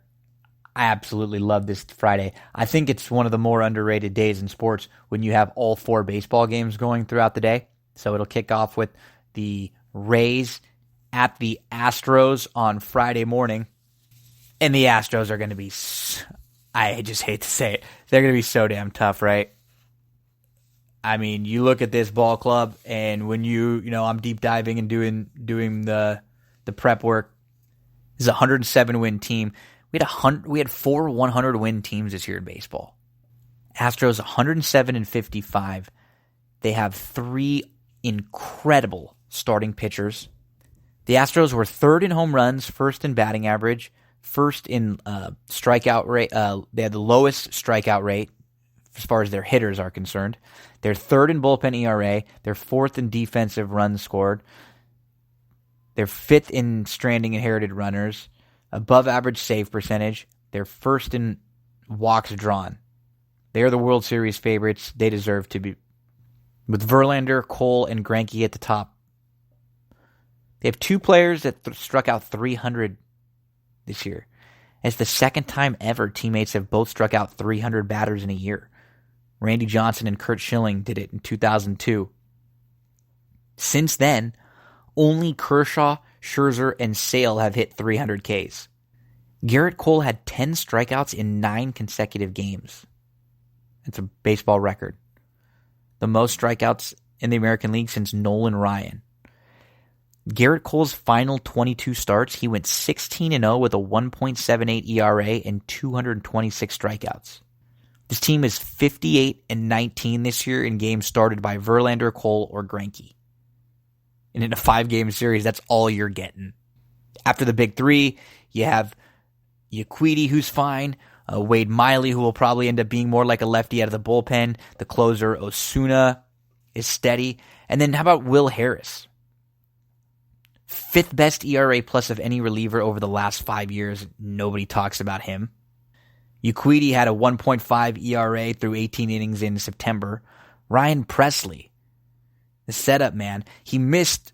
I absolutely love this Friday. I think it's one of the more underrated days in sports when you have all 4 baseball games going throughout the day. So it'll kick off with the Rays at the Astros on Friday morning. And the Astros are going to be, I just hate to say it, they're going to be so damn tough, right? I mean, you look at this ball club, and when I'm deep diving and doing the prep work, this is a 107-win team. We had 4 100-win teams this year in baseball. Astros 107-55. They have 3 incredible starting pitchers. The Astros were 3rd in home runs, 1st in batting average, 1st in strikeout rate. They had the lowest strikeout rate as far as their hitters are concerned. They're 3rd in bullpen ERA. They're 4th in defensive runs scored. They're 5th in stranding inherited runners. Above average save percentage. They're 1st in walks drawn. They are the World Series favorites. They deserve to be. With Verlander, Cole, and Greinke at the top. They have 2 players that struck out 300 this year. It's the second time ever teammates have both struck out 300 batters in a year. Randy Johnson and Curt Schilling did it in 2002. Since then, only Kershaw, Scherzer, and Sale have hit 300 Ks. Garrett Cole had 10 strikeouts in 9 consecutive games. That's a baseball record. The most strikeouts in the American League since Nolan Ryan. Garrett Cole's final 22 starts, he went 16-0 with a 1.78 ERA and 226 strikeouts. This team is 58-19 this year in games started by Verlander, Cole, or Greinke. And in a 5-game series, that's all you're getting. After the big 3, you have Urquidy, who's fine. Wade Miley, who will probably end up being more like a lefty out of the bullpen. The closer, Osuna, is steady. And then how about Will Harris? 5th best ERA plus of any reliever over the last 5 years. Nobody talks about him. Urquidy had a 1.5 ERA through 18 innings in September. Ryan Presley, the setup man, he missed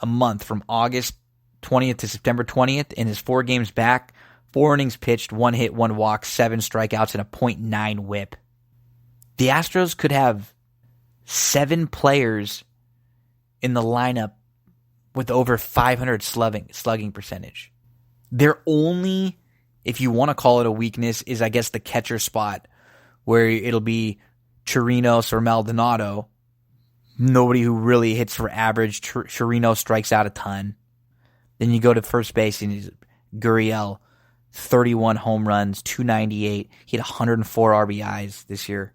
a month from August 20th to September 20th. In his 4 games back, 4 innings pitched, 1 hit, 1 walk, 7 strikeouts, and a .9 whip. The Astros could have 7 players in the lineup with over 500 slugging percentage. Their only, if you want to call it a weakness, is I guess the catcher spot, where it'll be Chirinos or Maldonado. Nobody who really hits for average. Chirino strikes out a ton. Then you go to first base, and he's Gurriel, 31 home runs, 298. He had 104 RBIs this year.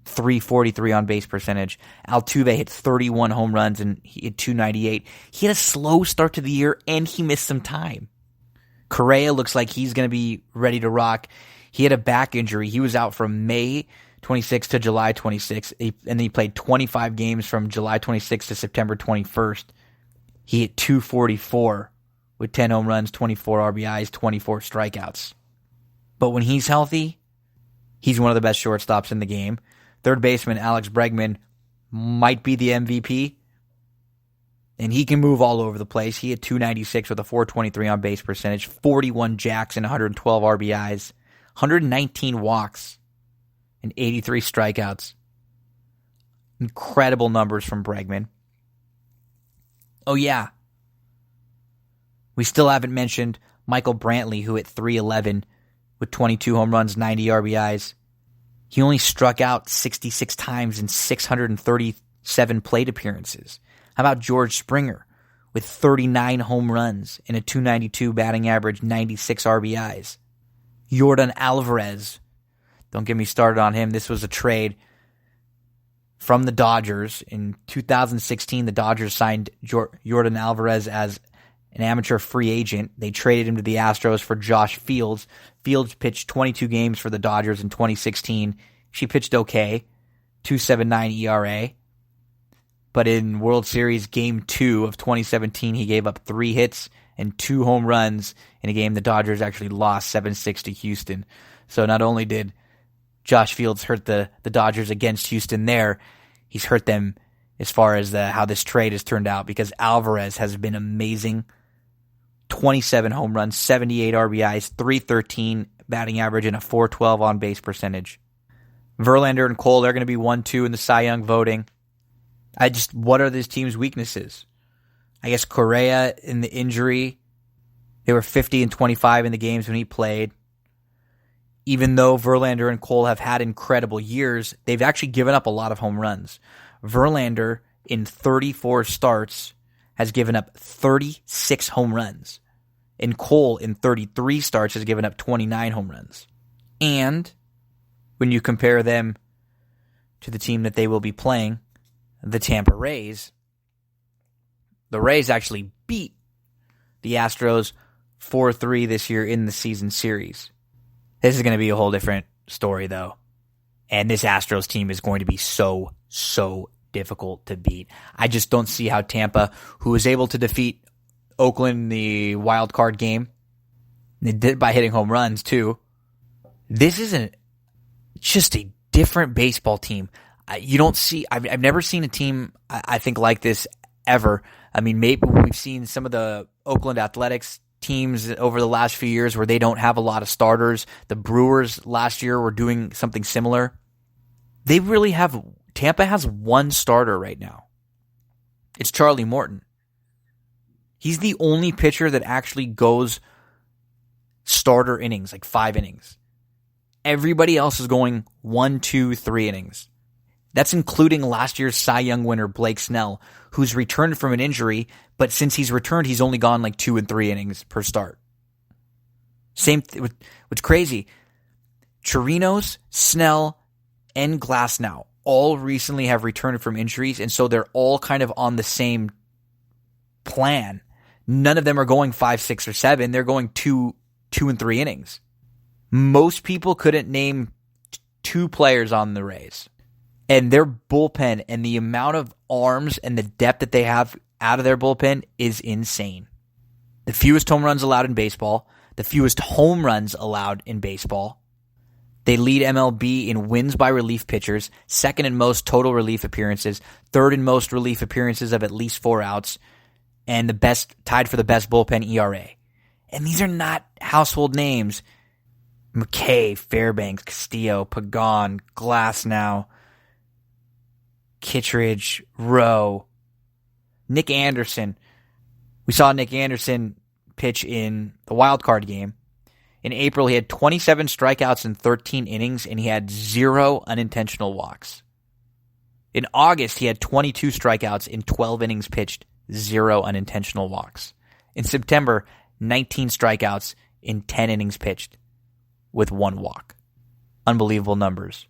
343 on base percentage. Altuve hit 31 home runs and he had 298. He had a slow start to the year and he missed some time. Correa looks like he's going to be ready to rock. He had a back injury. He was out from May 26 to July 26, and then he played 25 games from July 26 to September 21st. He hit 244 with 10 home runs, 24 RBIs, 24 strikeouts. But when he's healthy, he's one of the best shortstops in the game. Third baseman Alex Bregman might be the MVP, and he can move all over the place. He had 296 with a 423 on base percentage, 41 jacks and 112 RBIs, 119 walks, and 83 strikeouts. Incredible numbers from Bregman. Oh yeah, we still haven't mentioned Michael Brantley, who hit 311 with 22 home runs, 90 RBIs. He only struck out 66 times in 637 plate appearances. How about George Springer with 39 home runs and a 292 batting average, 96 RBIs? Yordan Alvarez, don't get me started on him. This was a trade from the Dodgers. In 2016, the Dodgers signed Yordan Alvarez as an amateur free agent. They traded him to the Astros for Josh Fields. Fields pitched 22 games for the Dodgers in 2016. She pitched okay, 2.79 ERA. But in World Series Game 2 of 2017, he gave up 3 hits and 2 home runs in a game the Dodgers actually lost 7-6 to Houston. So not only did Josh Fields hurt the Dodgers against Houston there, he's hurt them as far as how this trade has turned out, because Alvarez has been amazing. 27 home runs, 78 RBIs, 313 batting average, and a 412 on base percentage. Verlander and Cole, they're going to be 1-2 in the Cy Young voting. What are this team's weaknesses? I guess Correa in the injury, they were 50 and 25 in the games when he played. Even though Verlander and Cole have had incredible years, they've actually given up a lot of home runs. Verlander, in 34 starts, has given up 36 home runs. And Cole, in 33 starts, has given up 29 home runs. And when you compare them to the team that they will be playing, the Tampa Rays, the Rays actually beat the Astros 4-3 this year in the season series. This is going to be a whole different story, though. And this Astros team is going to be so difficult to beat. I just don't see how Tampa, who was able to defeat Oakland in the wild card game, they did by hitting home runs, too. This isn't just a different baseball team. You don't see, I've never seen a team, I think, like this ever. I mean, maybe we've seen some of the Oakland Athletics teams over the last few years where they don't have a lot of starters. The Brewers last year were doing something similar. They really have, Tampa has one starter right now. It's Charlie Morton. He's the only pitcher that actually goes starter innings, like 5 innings. Everybody else is going 1, 2, 3 innings. That's including last year's Cy Young winner Blake Snell, who's returned from an injury, but since he's returned, he's only gone like 2 and 3 innings per start. What's crazy, Chirinos, Snell, and Glasnow all recently have returned from injuries, and so they're all kind of on the same plan. None of them are going 5, 6, or 7. They're going 2 and 3 innings. Most people couldn't name 2 players on the Rays. And their bullpen and the amount of arms and the depth that they have out of their bullpen is insane. The fewest home runs allowed in baseball. The fewest home runs allowed in baseball. They lead MLB in wins by relief pitchers, second in most total relief appearances, third in most relief appearances of at least 4 outs, and tied for the best bullpen ERA. And these are not household names. McKay, Fairbanks, Castillo, Pagan, Glasnow, Kittredge, Rowe, Nick Anderson. We saw Nick Anderson pitch in the wild card game. In April, he had 27 strikeouts in 13 innings, and he had 0 unintentional walks. In August, he had 22 strikeouts in 12 innings pitched, 0 unintentional walks. In September, 19 strikeouts in 10 innings pitched, with 1 walk. Unbelievable numbers.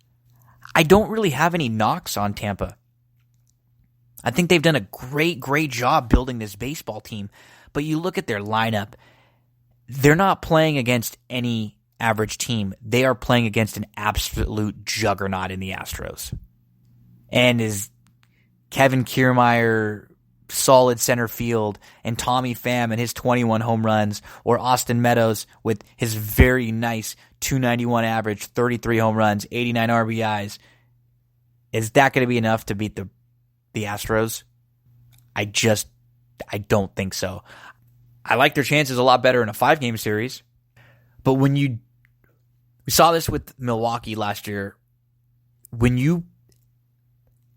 I don't really have any knocks on Tampa. I think they've done a great job building this baseball team. But you look at their lineup, they're not playing against any average team. They are playing against an absolute juggernaut in the Astros. And is Kevin Kiermaier solid center field, and Tommy Pham and his 21 home runs, or Austin Meadows with his very nice 291 average, 33 home runs, 89 RBIs, is that going to be enough to beat the Astros? I don't think so. I like their chances a lot better in a 5-game series. But we saw this with Milwaukee last year. When you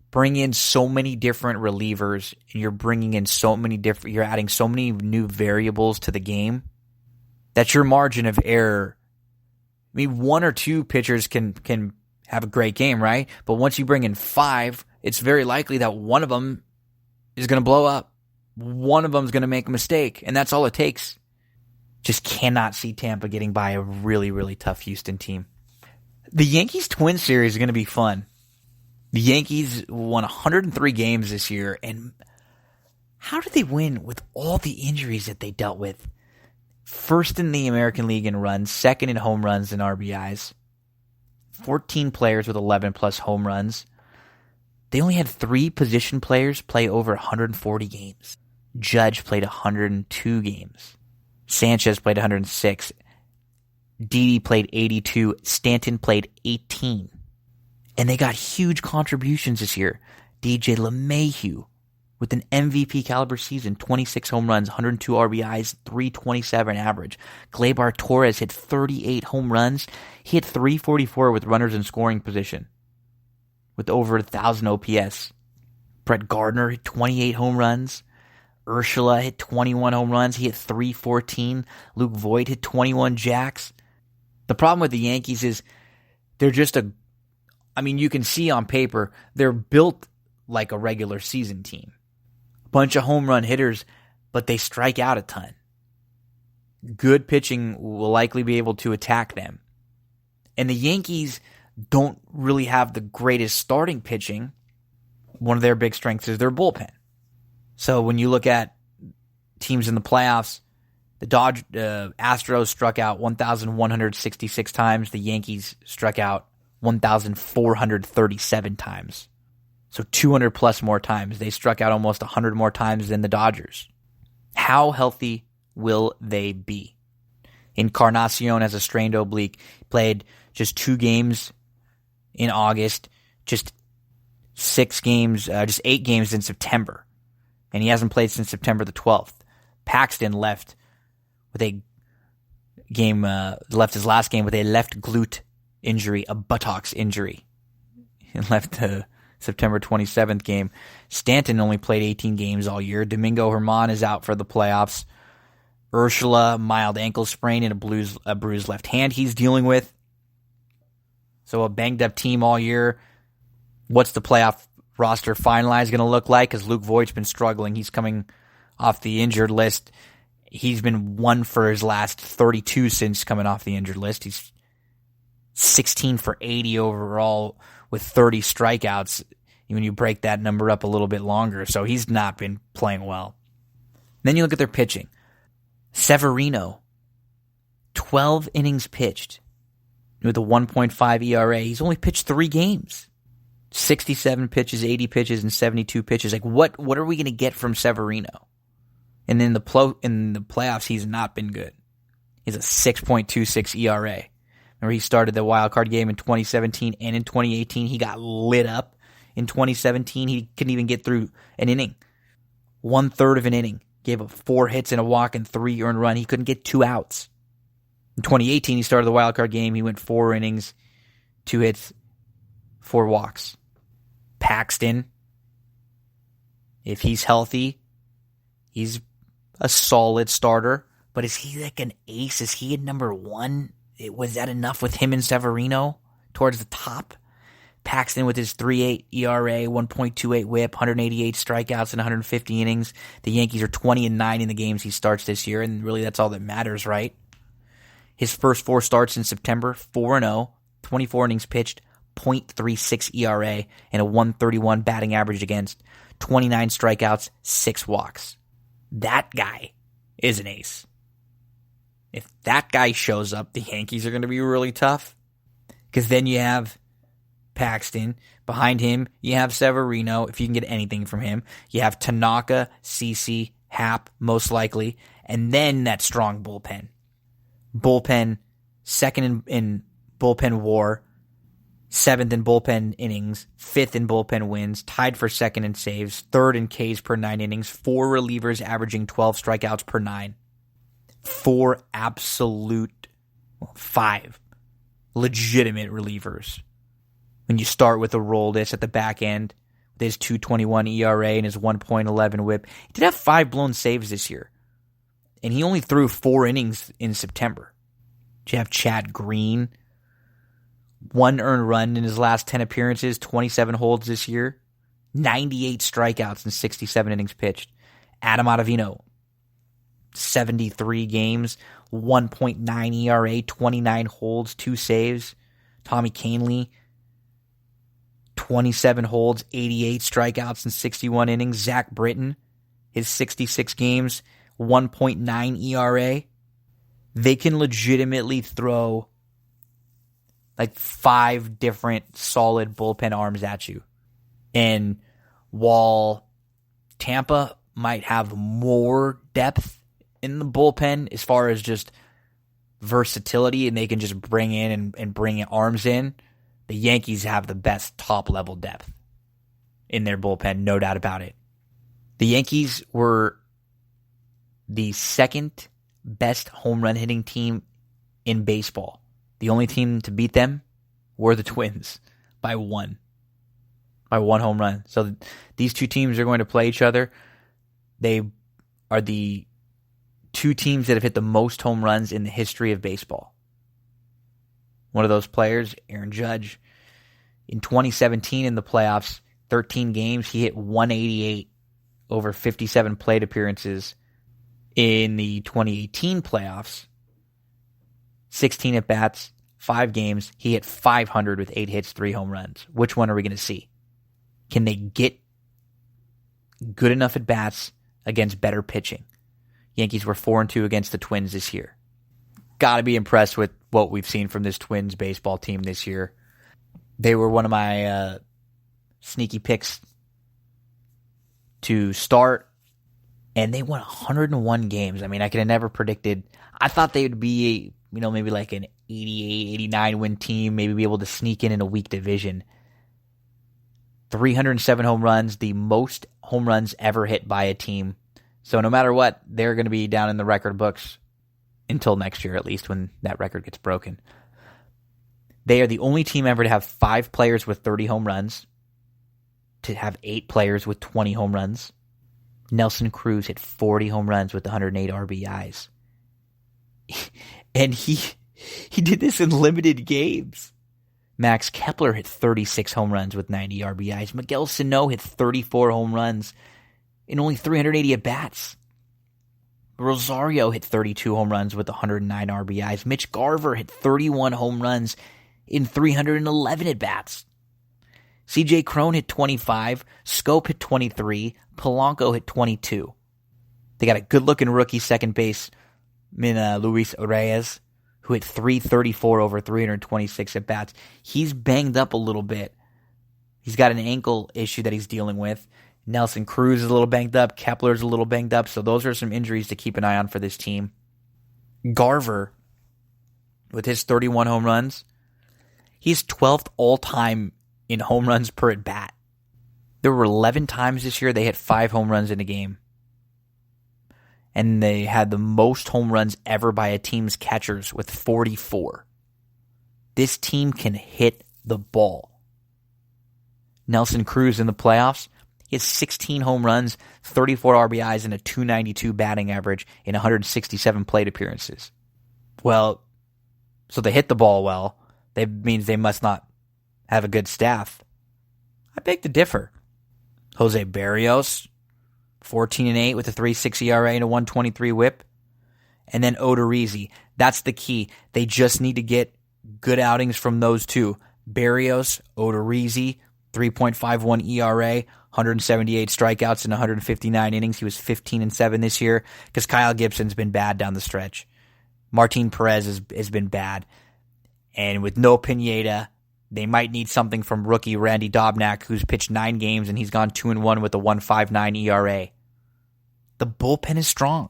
bring in so many different relievers and you're adding so many new variables to the game, that's your margin of error. I mean, 1 or 2 pitchers can have a great game, right? But once you bring in 5, it's very likely that one of them is going to blow up. One of them is going to make a mistake, and that's all it takes. Just cannot see Tampa getting by a really tough Houston team. The Yankees-Twins series is going to be fun. The Yankees won 103 games this year, and how did they win with all the injuries that they dealt with? First in the American League in runs, second in home runs and RBIs. 14 players with 11-plus home runs. They only had 3 position players play over 140 games. Judge played 102 games. Sanchez played 106. Didi played 82. Stanton played 18. And they got huge contributions this year. DJ LeMahieu with an MVP caliber season, 26 home runs, 102 RBIs, 327 average. Gleyber Torres hit 38 home runs. He hit 344 with runners in scoring position with over 1,000 OPS. Brett Gardner hit 28 home runs. Urshela hit 21 home runs. He hit 314. Luke Voigt hit 21 jacks. The problem with the Yankees is they're just you can see on paper, they're built like a regular season team. A bunch of home run hitters, but they strike out a ton. Good pitching will likely be able to attack them. And the Yankees don't really have the greatest starting pitching. One of their big strengths is their bullpen. So when you look at teams in the playoffs, the Astros struck out 1,166 times. The Yankees struck out 1,437 times. So 200 plus more times. They struck out almost 100 more times than the Dodgers. How healthy will they be? Encarnacion has a strained oblique. Played just 2 games in August. Just 8 games in September. And he hasn't played since September the 12th. Paxton left his last game with a left glute injury, a buttocks injury. He left the September 27th game. Stanton only played 18 games all year. Domingo Germán is out for the playoffs. Urshela, mild ankle sprain and a bruised left hand he's dealing with. So a banged up team all year. What's the playoff roster finalized going to look like? Because Luke Voigt's been struggling. He's coming off the injured list. He's been 1 for his last 32 since coming off the injured list. He's 16 for 80 overall with 30 strikeouts when you break that number up a little bit longer. So he's not been playing well. Then you look at their pitching. Severino, 12 innings pitched with a 1.5 ERA. He's only pitched 3 games. 67 pitches, 80 pitches, and 72 pitches. Like, what are we going to get from Severino? And in the playoffs, he's not been good. He's a 6.26 ERA. Remember, he started the wild card game in 2017 and in 2018. He got lit up. In 2017, he couldn't even get through an inning. 1/3 of an inning. Gave up 4 hits and a walk and 3 earned run. He couldn't get 2 outs. In 2018, he started the wild card game. He went 4 innings, 2 hits, 4 walks. Paxton, if he's healthy, he's a solid starter. But is he like an ace? Is he a number 1? Was that enough with him and Severino towards the top? Paxton with his 3.8 ERA, 1.28 whip, 188 strikeouts in 150 innings. The Yankees are 20-9 in the games he starts this year, and really that's all that matters, right? His first 4 starts in September, 4-0, 24 innings pitched, 0.36 ERA, and a 131 batting average against, 29 strikeouts, 6 walks. That guy is an ace. If that guy shows up, the Yankees are going to be really tough. Because then you have Paxton. Behind him, you have Severino, if you can get anything from him. You have Tanaka, CeCe, Happ, most likely. And then that strong bullpen. Bullpen, second in bullpen WAR, 7th in bullpen innings, 5th in bullpen wins, tied for 2nd in saves, 3rd in Ks per 9 innings, 4 relievers averaging 12 strikeouts per 9. 4 absolute, 5 legitimate relievers. When you start with Aroldis at the back end, with his 2.21 ERA and his 1.11 whip, he did have 5 blown saves this year. And he only threw 4 innings in September. You have Chad Green, 1 earned run in his last 10 appearances, 27 holds this year, 98 strikeouts in 67 innings pitched. Adam Ottavino, 73 games, 1.9 ERA, 29 holds, 2 saves. Tommy Kahnle, 27 holds, 88 strikeouts in 61 innings. Zach Britton, his 66 games, 1.9 ERA. They can legitimately throw like 5 different solid bullpen arms at you. And while Tampa might have more depth in the bullpen as far as just versatility and they can just bring in and bring arms in, the Yankees have the best top-level depth in their bullpen, no doubt about it. The Yankees were the 2nd best home run hitting team in baseball. The only team to beat them were the Twins by 1. by 1 home run. So these two teams are going to play each other. They are the 2 teams that have hit the most home runs in the history of baseball. One of those players, Aaron Judge, in 2017 in the playoffs, 13 games, he hit 188 over 57 plate appearances. In the 2018 playoffs, 16 at-bats, 5 games, he hit 500 with 8 hits, 3 home runs. Which one are we going to see? Can they get good enough at-bats against better pitching? Yankees were 4-2 against the Twins this year. Got to be impressed with what we've seen from this Twins baseball team this year. They were one of my sneaky picks to start, and they won 101 games. I mean, I could have never predicted. I thought they would be, maybe like an 88, 89 win team, maybe be able to sneak in a weak division. 307 home runs, the most home runs ever hit by a team. So no matter what, they're going to be down in the record books until next year, at least, when that record gets broken. They are the only team ever to have 5 players with 30 home runs, to have 8 players with 20 home runs. Nelson Cruz hit 40 home runs with 108 RBIs. And he did this in limited games. Max Kepler hit 36 home runs with 90 RBIs. Miguel Sano hit 34 home runs in only 380 at-bats. Rosario hit 32 home runs with 109 RBIs. Mitch Garver hit 31 home runs in 311 at-bats. CJ Cron hit 25. Scope hit 23. Polanco hit 22. They got a good-looking rookie second baseman, Luis Reyes, who hit 334 over 326 at-bats. He's banged up a little bit. He's got an ankle issue that he's dealing with. Nelson Cruz is a little banged up. Kepler's a little banged up. So those are some injuries to keep an eye on for this team. Garver, with his 31 home runs, he's 12th all-time in home runs per at-bat. There were 11 times this year they hit 5 home runs in a game. And they had the most home runs ever by a team's catchers with 44. This team can hit the ball. Nelson Cruz in the playoffs, he has 16 home runs, 34 RBIs, and a .292 batting average in 167 plate appearances. Well, so they hit the ball well. That means they must not have a good staff. I beg to differ. Jose Barrios, 14-8 with a 3.6 ERA and a 1.23 WHIP. And then Odorizzi. That's the key. They just need to get good outings from those two. Barrios, Odorizzi, 3.51 ERA, 178 strikeouts in 159 innings. He was 15-7 this year because Kyle Gibson's been bad down the stretch. Martin Perez has been bad. And with no Pineda, they might need something from rookie Randy Dobnak, who's pitched 9 games and he's gone 2-1 with a 1.59 ERA. The bullpen is strong.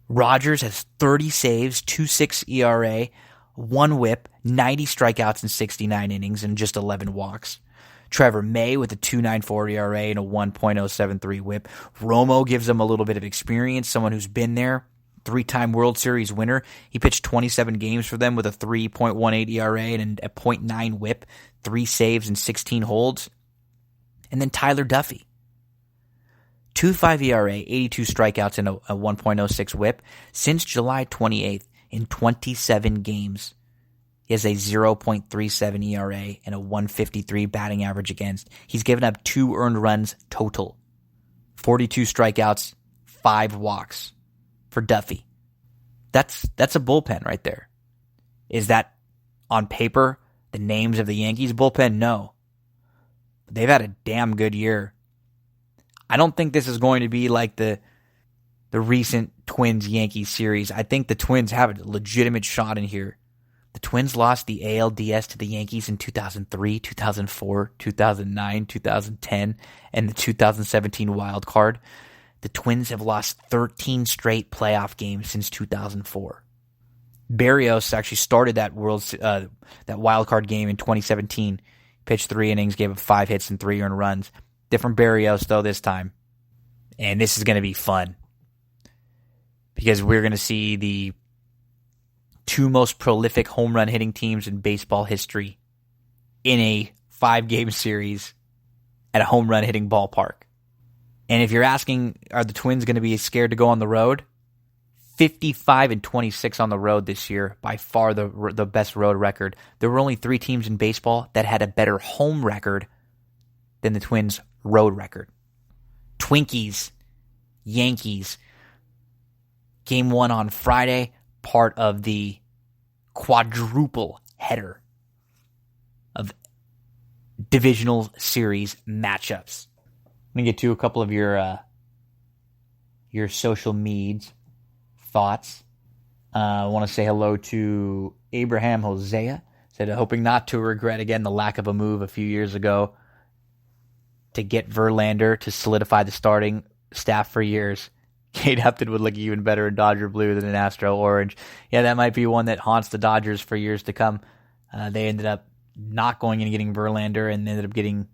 Rogers has 30 saves, 2.6 ERA, 1 WHIP, 90 strikeouts in 69 innings, and just 11 walks. Trevor May with a 2.94 ERA and a 1.073 WHIP. Romo gives them a little bit of experience, someone who's been there. 3-time World Series winner. He pitched 27 games for them with a 3.18 ERA and a .9 WHIP, 3 saves and 16 holds. And then Tyler Duffy. 2.5 ERA, 82 strikeouts and a 1.06 WHIP. Since July 28th, in 27 games, he has a 0.37 ERA and a 153 batting average against. He's given up 2 earned runs total. 42 strikeouts, 5 walks. For Duffy. That's a bullpen right there. Is that on paper the names of the Yankees bullpen? No. But they've had a damn good year. I don't think this is going to be like the recent Twins-Yankees series. I think the Twins have a legitimate shot in here. The Twins lost the ALDS to the Yankees in 2003, 2004, 2009, 2010, and the 2017 wild card. The Twins have lost 13 straight playoff games since 2004. Barrios actually started that wild card game in 2017. Pitched 3 innings, gave up 5 hits and 3 earned runs. Different Barrios though this time, and this is going to be fun because we're going to see the 2 most prolific home run hitting teams in baseball history in a 5-game series. at a home run hitting ballpark. And if you're asking, are the Twins going to be scared to go on the road? 55-26 on the road this year, by far the best road record. There were only 3 teams in baseball that had a better home record than the Twins' road record. Twinkies, Yankees. Game 1 on Friday, part of the quadruple header of divisional series matchups. I'm going to get to a couple of your social medias thoughts. I want to say hello to Abraham Hosea. Said, hoping not to regret again the lack of a move a few years ago to get Verlander to solidify the starting staff for years. Kate Upton would look even better in Dodger blue than in Astro orange. Yeah, that might be one that haunts the Dodgers for years to come. They ended up not going and getting Verlander and ended up getting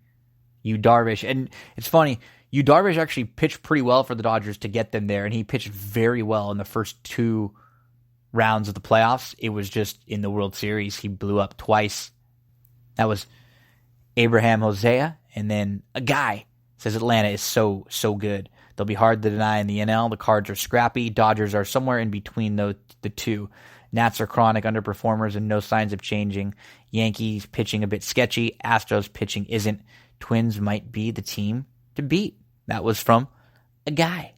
Yu Darvish. And it's funny, Yu Darvish actually pitched pretty well for the Dodgers to get them there, and he pitched very well in the first 2 rounds of the playoffs. It was just in the World Series, he blew up twice. That was Abraham Hosea. And then a guy says Atlanta is so good. They'll be hard to deny in the NL. The Cards are scrappy. Dodgers are somewhere in between the two. Nats are chronic underperformers and no signs of changing. Yankees pitching a bit sketchy. Astros pitching isn't. Twins might be the team to beat. That was from a guy.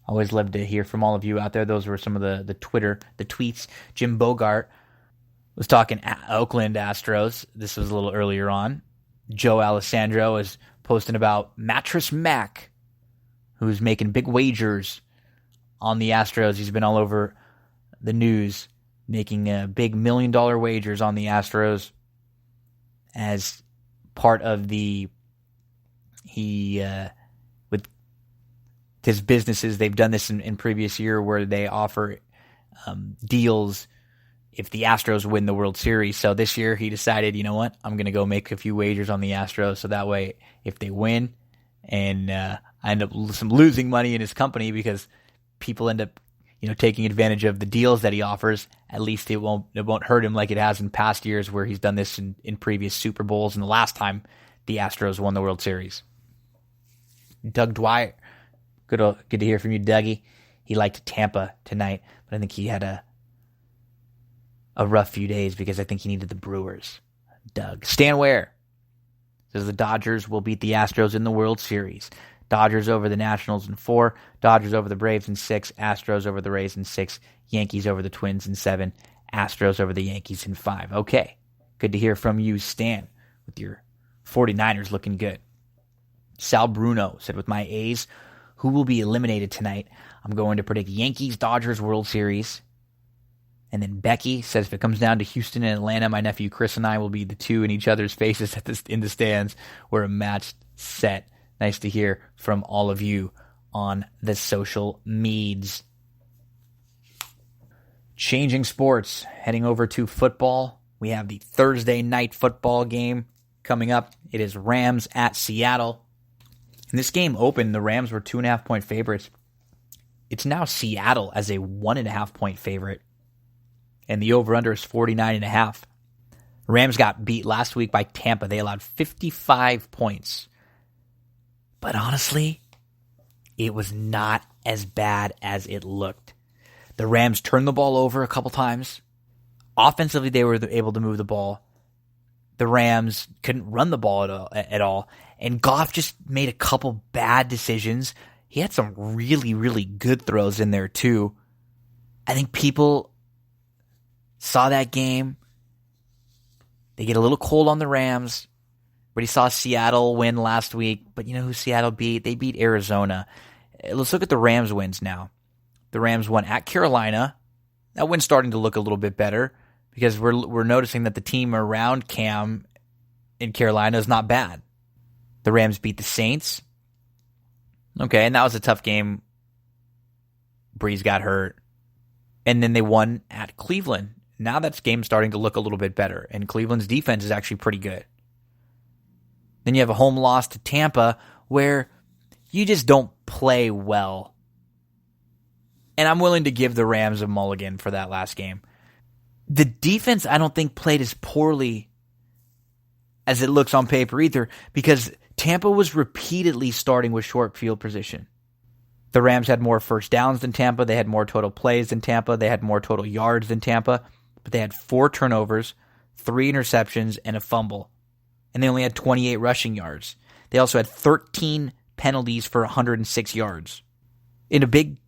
Always love to hear from all of you out there. Those were some of the tweets. Jim Bogart was talking Oakland Astros. This was a little earlier on. Joe Alessandro is posting about Mattress Mac, who's making big wagers on the Astros. He's been all over the news, making big $1 million wagers on the Astros as part of with his businesses. They've done this in previous year where they offer deals if the Astros win the World Series. So this year he decided, you know what, I'm going to go make a few wagers on the Astros so that way if they win and I end up losing money in his company because people end up taking advantage of the deals that he offers, at least it won't hurt him like it has in past years where he's done this in previous Super Bowls and the last time the Astros won the World Series. Doug Dwyer, good to hear from you, Dougie. He liked Tampa tonight, but I think he had a rough few days because I think he needed the Brewers. Doug. Stan Ware says the Dodgers will beat the Astros in the World Series. Dodgers over the Nationals in 4, Dodgers over the Braves in 6, Astros over the Rays in 6, Yankees over the Twins in 7, Astros over the Yankees in 5. Okay, good to hear from you, Stan, with your 49ers looking good. Sal Bruno said, with my A's, who will be eliminated tonight? I'm going to predict Yankees-Dodgers World Series. And then Becky says, if it comes down to Houston and Atlanta, my nephew Chris and I will be the two in each other's faces in the stands. We're a matched set. Nice to hear from all of you on the social medias. Changing sports, heading over to football. We have the Thursday night football game coming up. It is Rams at Seattle. And this game opened, the Rams were 2.5-point favorites. It's now Seattle as a 1.5-point favorite. And the over-under is 49.5. Rams got beat last week by Tampa. They allowed 55 points. But honestly, it was not as bad as it looked. The Rams turned the ball over a couple times. Offensively, they were able to move the ball. The Rams couldn't run the ball at all. And Goff just made a couple bad decisions. He had some really, really good throws in there too. I think people saw that game. They get a little cold on the Rams. But he saw Seattle win last week. But you know who Seattle beat? They beat Arizona. Let's look at the Rams wins now. The Rams won at Carolina. That win's starting to look a little bit better because we're noticing that the team around Cam in Carolina is not bad. The Rams beat the Saints. Okay, and that was a tough game. Breeze got hurt. And then they won at Cleveland. Now that game's starting to look a little bit better. And Cleveland's defense is actually pretty good. Then you have a home loss to Tampa where you just don't play well. And I'm willing to give the Rams a mulligan for that last game. The defense, I don't think, played as poorly as it looks on paper either because Tampa was repeatedly starting with short field position. The Rams had more first downs than Tampa. They had more total plays than Tampa. They had more total yards than Tampa. But they had 4 turnovers, 3 interceptions, and a fumble. And they only had 28 rushing yards. They also had 13 penalties for 106 yards. In a big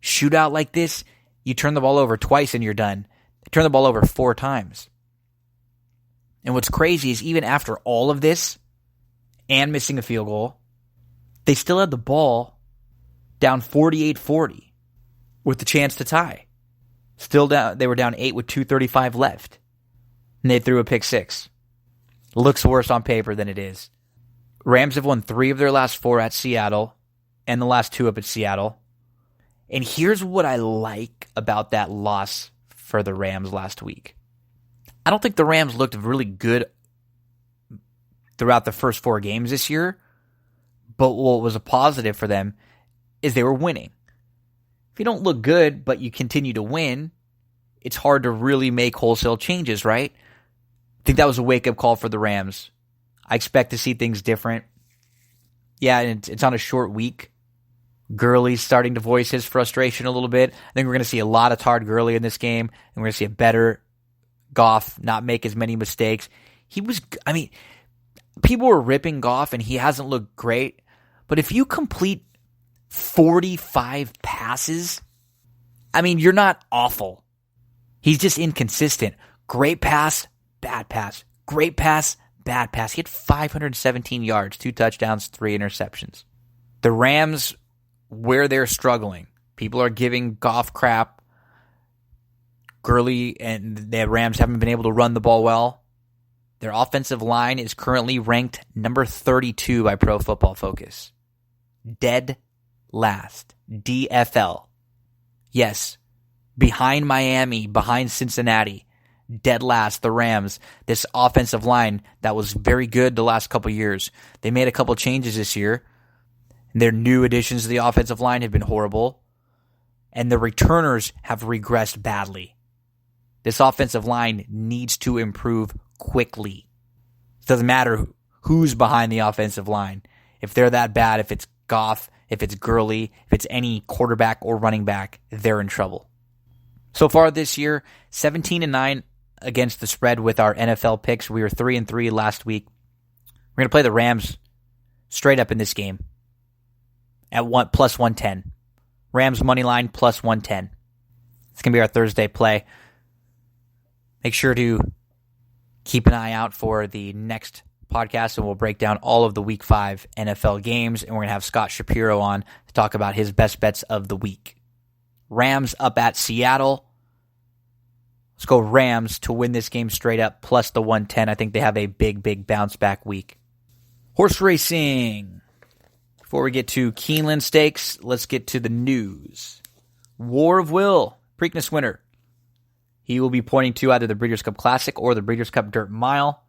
shootout like this, you turn the ball over twice and you're done. They turn the ball over 4 times. And what's crazy is even after all of this and missing a field goal, they still had the ball down 48-40 with the chance to tie. Still down, they were down 8 with 2:35 left. And they threw a pick 6. Looks worse on paper than it is. Rams have won 3 of their last 4 at Seattle and the last 2 up at Seattle. And here's what I like about that loss for the Rams last week. I don't think the Rams looked really good throughout the first 4 games this year, but what was a positive for them is they were winning. If you don't look good, but you continue to win, it's hard to really make wholesale changes, right? I think that was a wake-up call for the Rams. I expect to see things different. Yeah, and it's on a short week. Gurley's starting to voice his frustration a little bit. I think we're going to see a lot of Todd Gurley in this game, and we're going to see a better Goff, not make as many mistakes. People were ripping Goff, and he hasn't looked great. But if you complete 45 passes, you're not awful. He's just inconsistent. Great pass, bad pass. Great pass, bad pass. He had 517 yards, 2 touchdowns, 3 interceptions. The Rams, where they're struggling, people are giving Goff crap. Gurley and the Rams haven't been able to run the ball well. Their offensive line is currently ranked number 32 by Pro Football Focus. Dead last. DFL. Yes. Behind Miami, behind Cincinnati. Dead last, the Rams. This offensive line that was very good the last couple years. They made a couple changes this year. Their new additions to the offensive line have been horrible. And the returners have regressed badly. This offensive line needs to improve quickly. It doesn't matter who's behind the offensive line. If they're that bad, if it's Goff, if it's Gurley, if it's any quarterback or running back, they're in trouble. So far this year, 17-9 against the spread with our NFL picks. We were 3-3 last week. We're going to play the Rams straight up in this game at plus 110. Rams money line plus 110. It's going to be our Thursday play. Make sure to keep an eye out for the next podcast, and we'll break down all of the Week 5 NFL games, and we're going to have Scott Shapiro on to talk about his best bets of the week. Rams up at Seattle. Let's go Rams to win this game straight up, plus the 110. I think they have a big bounce back week. Horse racing. Before we get to Keeneland Stakes, let's get to the news. War of Will, Preakness winner. He will be pointing to either the Breeders' Cup Classic or the Breeders' Cup Dirt Mile.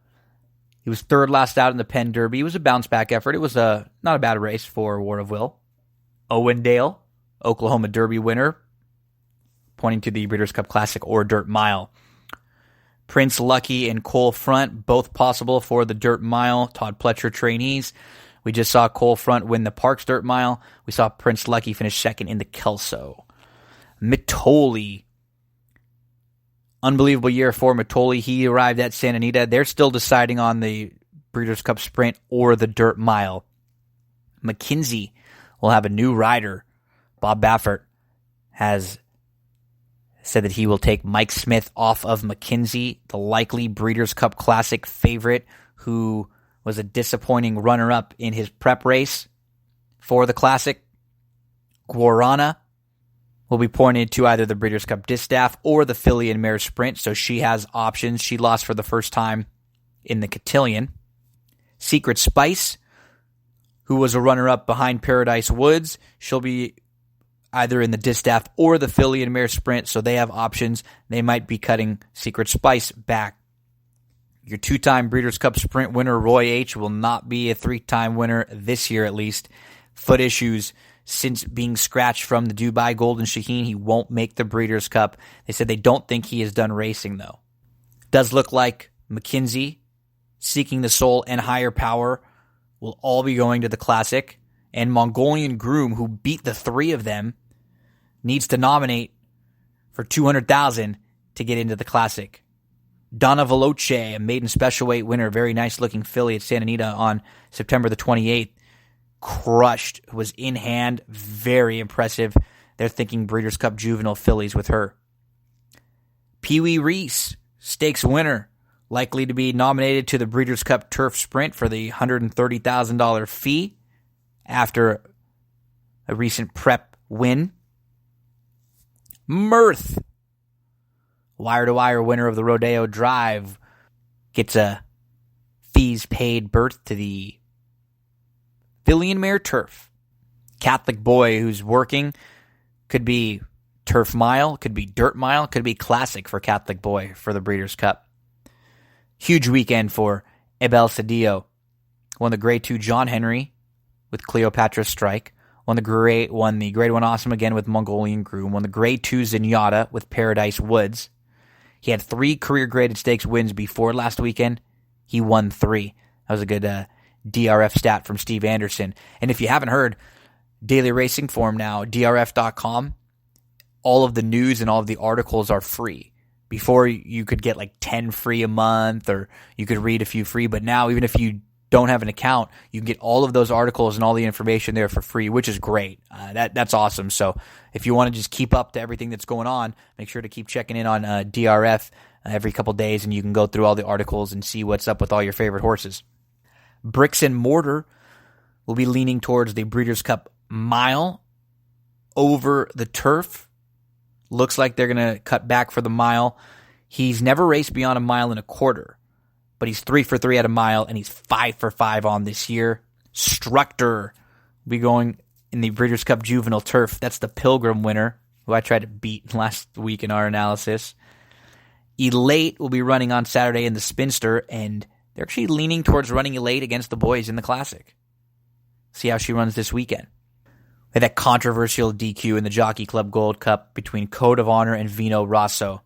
He was 3rd last out in the Penn Derby. It was a bounce-back effort. It was not a bad race for War of Will. Owendale, Oklahoma Derby winner, pointing to the Breeders' Cup Classic or Dirt Mile. Prince Lucky and Cole Front, both possible for the Dirt Mile. Todd Pletcher trainees. We just saw Cole Front win the Parks Dirt Mile. We saw Prince Lucky finish 2nd in the Kelso. Mitole. Unbelievable year for Mitole. He arrived at Santa Anita. They're still deciding on the Breeders' Cup Sprint or the Dirt Mile. McKinsey will have a new rider. Bob Baffert has said that he will take Mike Smith off of McKinsey, the likely Breeders' Cup Classic favorite, who was a disappointing runner-up in his prep race for the Classic. Guarana will be pointed to either the Breeders' Cup Distaff or the Filly and Mare Sprint, so she has options. She lost for the first time in the Cotillion. Secret Spice, who was a runner-up behind Paradise Woods, she'll be either in the Distaff or the Filly and Mare Sprint, so they have options. They might be cutting Secret Spice back. Your 2-time Breeders' Cup Sprint winner, Roy H., will not be a 3-time winner this year at least. Foot issues since being scratched from the Dubai Golden Shaheen. He won't make the Breeders' Cup. They said they don't think he is done racing, though. Does look like McKinsey, Seeking the Soul, and Higher Power will all be going to the Classic, and Mongolian Groom, who beat the three of them, needs to nominate for $200,000 to get into the Classic. Donna Veloce, a maiden special weight winner, very nice looking filly at Santa Anita on September the 28th, crushed, was in hand, very impressive. They're thinking Breeders' Cup Juvenile fillies with her. Pee Wee Reese, stakes winner, likely to be nominated to the Breeders' Cup Turf Sprint for the $130,000 fee after a recent prep win. Mirth, wire-to-wire winner of the Rodeo Drive, gets a fees paid berth to the Filly and Mare Turf. Catholic Boy, who's working, could be Turf Mile, could be Dirt Mile, could be Classic for Catholic Boy for the Breeders' Cup. Huge weekend for Ebel Cedillo. Won the Grade 2 John Henry with Cleopatra Strike. Won the Grade 1 Awesome again with Mongolian Groom. Won the Grade 2 Zenyatta with Paradise Woods. He had 3 career graded stakes wins before last weekend. He won 3. That was a good DRF stat from Steve Anderson. And if you haven't heard, daily racing form now, drf.com, all of the news and all of the articles are free. Before, you could get like 10 free a month, or you could read a few free, but now even if you don't have an account, you can get all of those articles and all the information there for free, which is great. That's awesome. So if you want to just keep up to everything that's going on, make sure to keep checking in on DRF every couple days, and you can go through all the articles and see what's up with all your favorite horses. Bricks and Mortar will be leaning towards the Breeders' Cup Mile over the Turf. Looks like they're going to cut back for the mile. He's never raced beyond a mile and a quarter, but he's 3 for 3 at a mile, and he's 5 for 5 on this year. Structor will be going in the Breeders' Cup Juvenile Turf. That's the Pilgrim winner, who I tried to beat last week in our analysis. Elate will be running on Saturday in the Spinster, and they're actually leaning towards running Elate against the boys in the Classic. See how she runs this weekend. We had that controversial DQ in the Jockey Club Gold Cup between Code of Honor and Vino Rosso.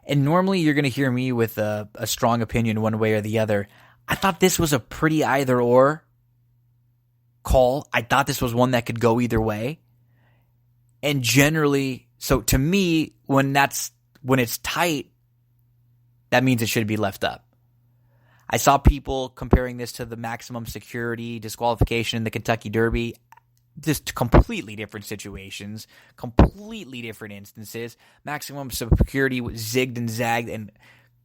And normally you're going to hear me with a strong opinion one way or the other. I thought this was a pretty either-or call. I thought this was one that could go either way. And generally, so to me, when it's tight, that means it should be left up. I saw people comparing this to the maximum security disqualification in the Kentucky Derby. Just completely different situations, completely different instances. Maximum security was zigged and zagged and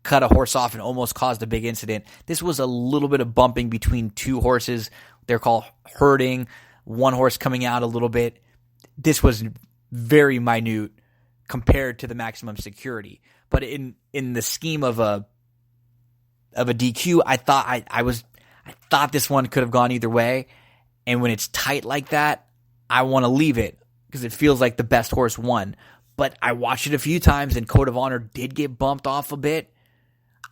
cut a horse off and almost caused a big incident. This was a little bit of bumping between two horses. They're called herding. One horse coming out a little bit. This was very minute compared to the maximum security. But in the scheme of a DQ, I thought this one could have gone either way. And when it's tight like that, I want to leave it because it feels like the best horse won. But I watched it a few times, and Code of Honor did get bumped off a bit.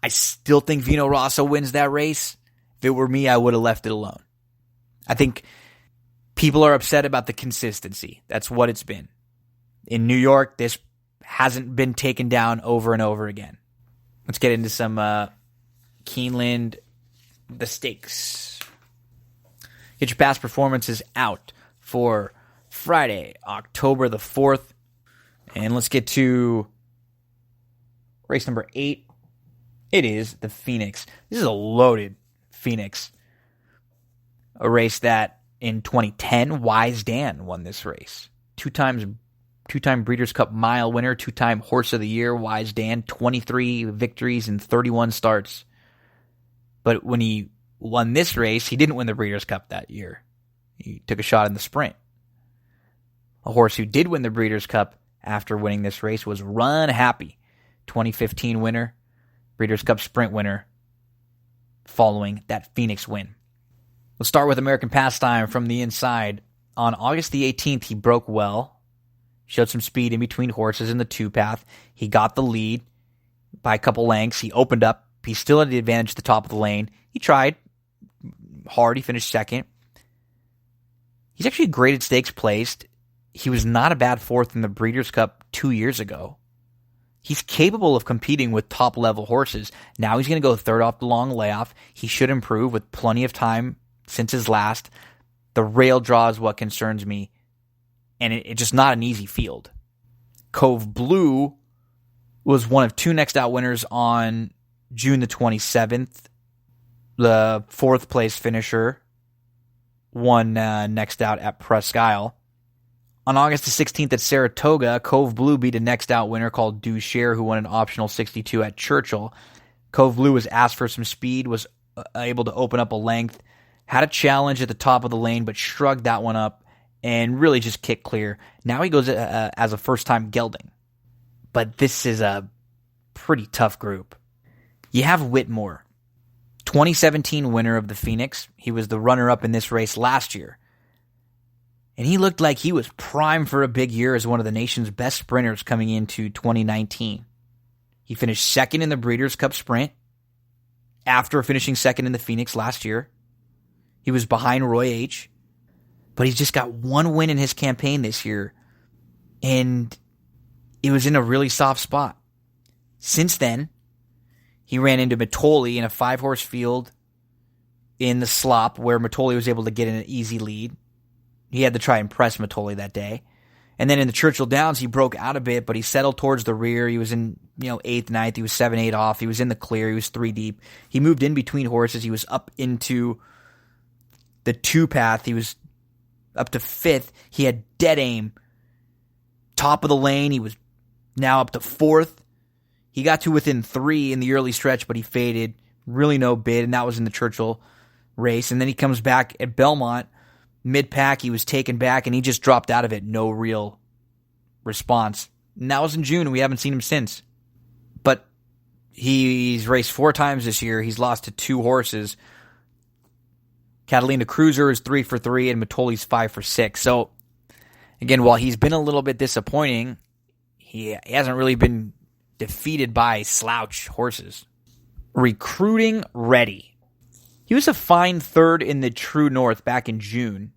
I still think Vino Rosso wins that race. If it were me, I would have left it alone. I think people are upset about the consistency. That's what it's been. In New York, this hasn't been taken down over and over again. Let's get into some Keeneland, the stakes. Get your past performances out for Friday, October the 4th. And let's get to race number 8. It is the Phoenix. This is a loaded Phoenix. A race that in 2010, Wise Dan won this race. Two-time Breeders' Cup Mile winner, 2-time Horse of the Year, Wise Dan, 23 victories and 31 starts. But when he won this race, he didn't win the Breeders' Cup that year. He took a shot in the sprint. A horse who did win the Breeders' Cup after winning this race was Run Happy, 2015 winner, Breeders' Cup sprint winner, following that Phoenix win. We'll start with American Pastime from the inside. On August the 18th, he broke well, showed some speed in between horses in the 2-path. He got the lead by a couple lengths. He opened up. He still had the advantage at the top of the lane. He tried hard. He finished second. He's actually graded stakes placed. He was not a bad fourth in the Breeders' Cup 2 years ago. He's capable of competing with top-level horses. Now he's going to go third off the long layoff. He should improve with plenty of time since his last. The rail draw is what concerns me, and it's just not an easy field. Cove Blue was one of two next out winners on June the 27th. The fourth place finisher won next out at Presque Isle. On August the 16th at Saratoga, Cove Blue beat a next out winner called Dushare, who won an optional 62 at Churchill. Cove Blue was asked for some speed, was able to open up a length, had a challenge at the top of the lane, but shrugged that one up and really just kicked clear. Now he goes as a first-time gelding. But this is a pretty tough group. You have Whitmore, 2017 winner of the Phoenix. He was the runner-up in this race last year. And he looked like he was primed for a big year as one of the nation's best sprinters coming into 2019. He finished second in the Breeders' Cup Sprint after finishing second in the Phoenix last year. He was behind Roy H., but he's just got one win in his campaign this year, and it was in a really soft spot. Since then, he ran into Matoli in a 5-horse field in the slop where Matoli was able to get in an easy lead. He had to try and press Matoli that day. And then in the Churchill Downs, he broke out a bit, but he settled towards the rear. He was in 8th, 9th. He was 7-8 off. He was in the clear. He was 3 deep. He moved in between horses. He was up into the 2 path. He was up to 5th. He had dead aim. Top of the lane. He was now up to 4th. He got to within 3 in the early stretch, but he faded. Really no bid, and that was in the Churchill race. And then he comes back at Belmont. Mid-pack, he was taken back, and he just dropped out of it. No real response. And that was in June, and we haven't seen him since. But he's raced 4 times this year. He's lost to 2 horses. Catalina Cruiser is 3 for 3, and Matoli's 5 for 6. So, again, while he's been a little bit disappointing, he hasn't really been defeated by slouch horses. Recruiting Ready. He was a fine 3rd in the True North back in June.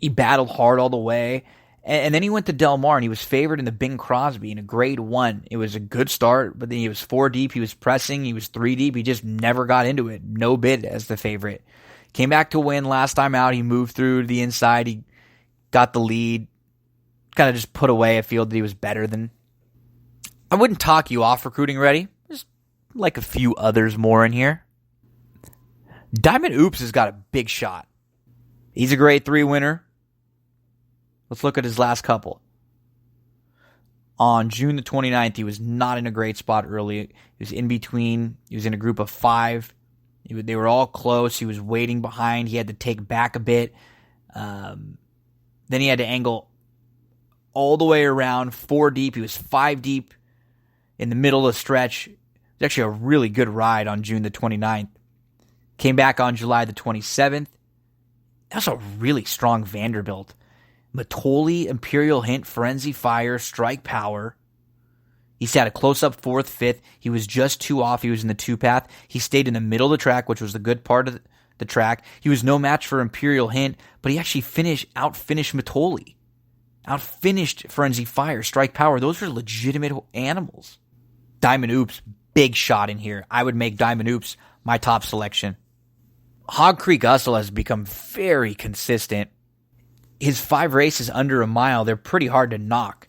He battled hard all the way, and then he went to Del Mar, and he was favored in the Bing Crosby in a grade 1. It was a good start, but then he was 4 deep, he was pressing, he was 3 deep, he just never got into it. No bid as the favorite. Came back to win last time out, he moved through the inside, he got the lead, kind of just put away a field that he was better than. I wouldn't talk you off Recruiting Ready, just like a few others more in here. Diamond Oops has got a big shot. He's a grade 3 winner. Let's look at his last couple. On June the 29th, he was not in a great spot early. He was in between. He was in a group of 5. They were all close. He was waiting behind. He had to take back a bit. Then he had to angle all the way around 4 deep. He was 5 deep in the middle of the stretch. It was actually a really good ride on June the 29th. Came back on July the 27th. That was a really strong Vanderbilt. Matoli, Imperial Hint, Frenzy Fire, Strike Power. He sat a close-up 4th, 5th. He was just 2 off. He was in the 2 path. He stayed in the middle of the track, which was the good part of the track. He was no match for Imperial Hint, but he actually outfinished Matoli. Outfinished Frenzy Fire, Strike Power. Those are legitimate animals. Diamond Oops, big shot in here. I would make Diamond Oops my top selection. Hog Creek Hustle has become very consistent. His 5 races under a mile, they're pretty hard to knock.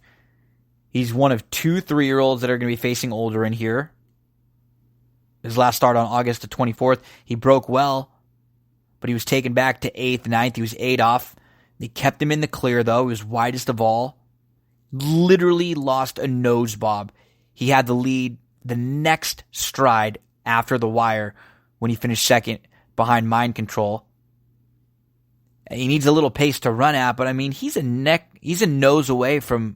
He's one of 2 3-year-olds that are going to be facing older in here. His last start on August the 24th, he broke well, but he was taken back to 8th, 9th. He was 8 off. They kept him in the clear, though. He was widest of all. Literally lost a nose bob. He had the lead the next stride after the wire when he finished second behind Mind Control. He needs a little pace to run at, but I mean, he's a nose away from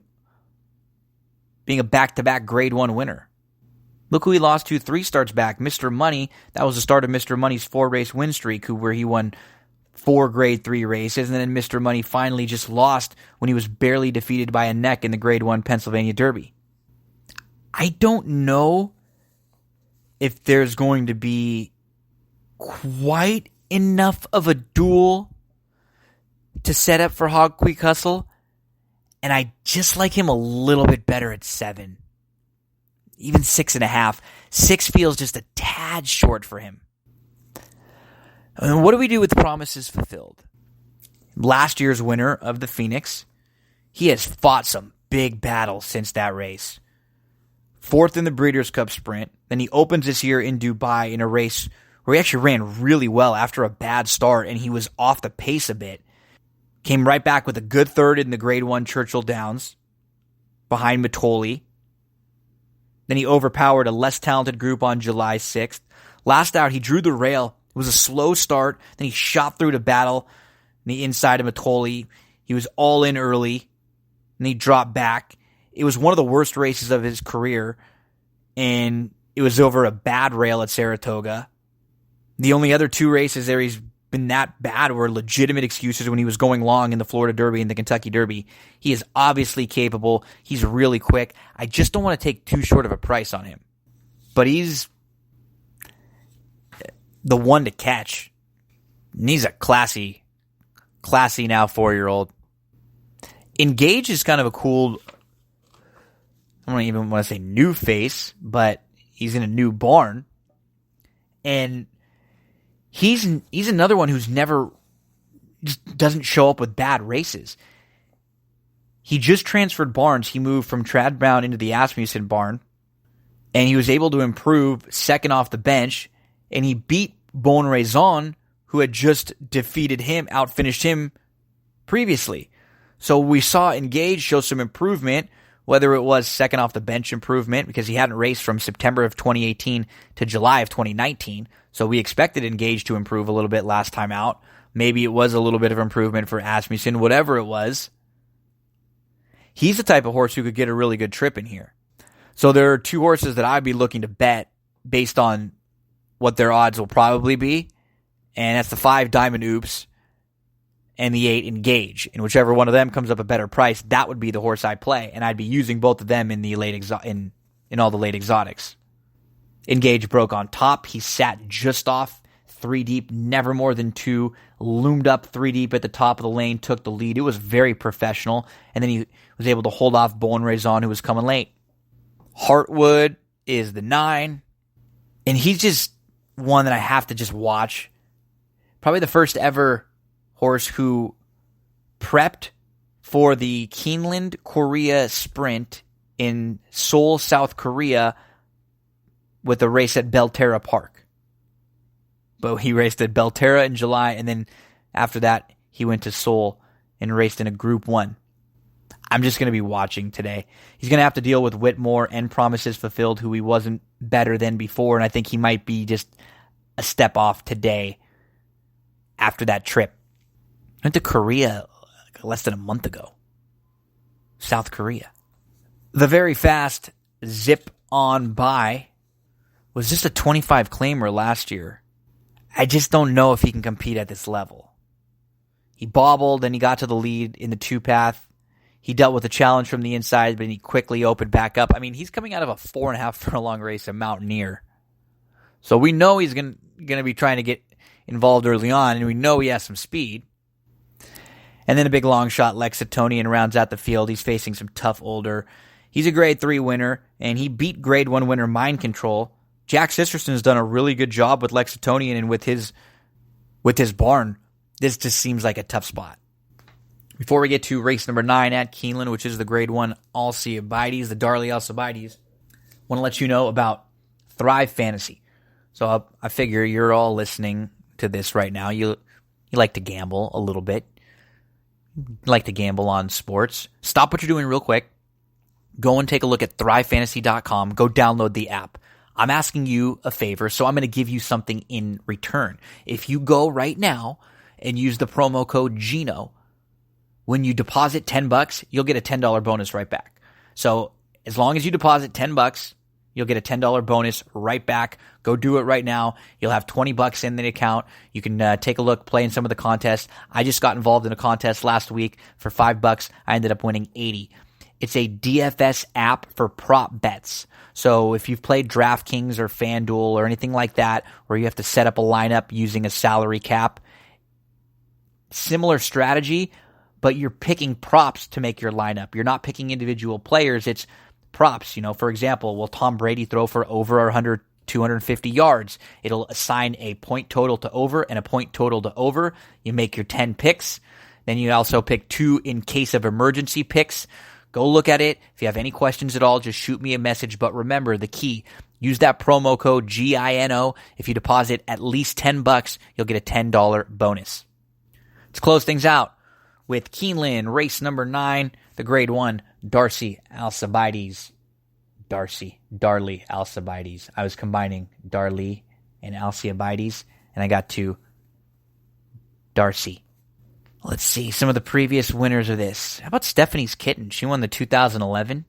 being a back-to-back grade 1 winner. Look who he lost to 3 starts back. Mr. Money. That was the start of Mr. Money's 4-race win streak, where he won 4 grade 3 races, and then Mr. Money finally just lost when he was barely defeated by a neck in the grade 1 Pennsylvania Derby. I don't know if there's going to be quite enough of a duel to set up for Hog Creek Hustle, and I just like him a little bit better at 7. Even 6.5. 6 feels just a tad short for him. And what do we do with promises fulfilled? Last year's winner of the Phoenix, he has fought some big battles since that race. 4th in the Breeders' Cup Sprint. Then he opens this year in Dubai in a race where he actually ran really well after a bad start, and he was off the pace a bit. Came right back with a good 3rd in the Grade 1 Churchill Downs behind Matoli. Then he overpowered a less talented group on July 6th. Last out, he drew the rail. It was a slow start. Then he shot through to battle on the inside of Matoli. He was all in early, and he dropped back. It was one of the worst races of his career, and it was over a bad rail at Saratoga. The only other 2 races there he's been that bad were legitimate excuses when he was going long in the Florida Derby and the Kentucky Derby. He is obviously capable. He's really quick. I just don't want to take too short of a price on him. But he's the one to catch. And he's a classy now 4-year-old. Engage is kind of a cool, I don't even want to say new face, but he's in a new barn. And he's another one who's never, just doesn't show up with bad races. He just transferred barns. He moved from Trad Brown into the Asmussen barn, and he was able to improve second off the bench, and he beat Bon Raison, who had just defeated him, outfinished him previously. So we saw Engage show some improvement, whether it was second off the bench improvement, because he hadn't raced from September of 2018 to July of 2019. So we expected Engage to improve a little bit last time out. Maybe it was a little bit of improvement for Asmussen, whatever it was. He's the type of horse who could get a really good trip in here. So there are 2 horses that I'd be looking to bet based on what their odds will probably be. And that's the 5 Diamond Oops and the 8 Engage. And whichever one of them comes up a better price, that would be the horse I play. And I'd be using both of them in the late in all the late exotics. Engage broke on top. He sat just off 3 deep, never more than 2. Loomed up 3 deep at the top of the lane, took the lead. It was very professional. And then he was able to hold off Bon Raison, who was coming late. Heartwood is the 9. And he's just one that I have to just watch. Probably the first ever horse who prepped for the Keeneland Korea Sprint in Seoul, South Korea, with a race at Belterra Park. But he raced at Belterra in July, and then after that, he went to Seoul and raced in a Group 1. I'm just going to be watching today. He's going to have to deal with Whitmore and Promises Fulfilled, who he wasn't better than before, and I think he might be just a step off today after that trip. I went to Korea less than a month ago. South Korea. The very fast Zip On By was just a 25 claimer last year. I just don't know if he can compete at this level. He bobbled and he got to the lead in the 2-path. He dealt with a challenge from the inside, but he quickly opened back up. I mean, he's coming out of a 4.5 furlong race at Mountaineer. So we know he's going to be trying to get involved early on, and we know he has some speed. And then a big long shot, Lexitonian, rounds out the field. He's facing some tough older. He's a Grade 3 winner, and he beat Grade 1 winner Mind Control. Jack Sisterson's done a really good job with Lexitonian, and with his barn, this just seems like a tough spot. Before we get to race number 9 at Keeneland, which is the Grade 1 Alcibiades, the Darley Alcibiades, I want to let you know about Thrive Fantasy. So I figure you're all listening to this right now. You like to gamble a little bit. You like to gamble on sports. Stop what you're doing real quick. Go and take a look at thrivefantasy.com. Go download the app. I'm asking you a favor, so I'm going to give you something in return. If you go right now and use the promo code GINO, when you deposit $10, you'll get a $10 bonus right back. So as long as you deposit $10, you'll get a $10 bonus right back. Go do it right now. You'll have $20 in the account. You can take a look, play in some of the contests. I just got involved in a contest last week for $5. I ended up winning 80. It's a DFS app for prop bets. So if you've played DraftKings or FanDuel or anything like that, where you have to set up a lineup using a salary cap, similar strategy, but you're picking props to make your lineup. You're not picking individual players. It's props. For example, will Tom Brady throw for over 100 250 yards. It'll assign a point total to over and a point total to over. You make your 10 picks. Then you also pick 2 in case of emergency picks. Go look at it. If you have any questions at all, just shoot me a message. But remember, the key, use that promo code GINO. If you deposit at least $10, you'll get a $10 bonus. Let's close things out with Keeneland, race number 9, the grade 1, Darcy Alcibiades. Darley Alcibiades. I was combining Darley and Alcibiades, and I got to Darcy. Let's see some of the previous winners of this. How about Stephanie's Kitten? She won the 2011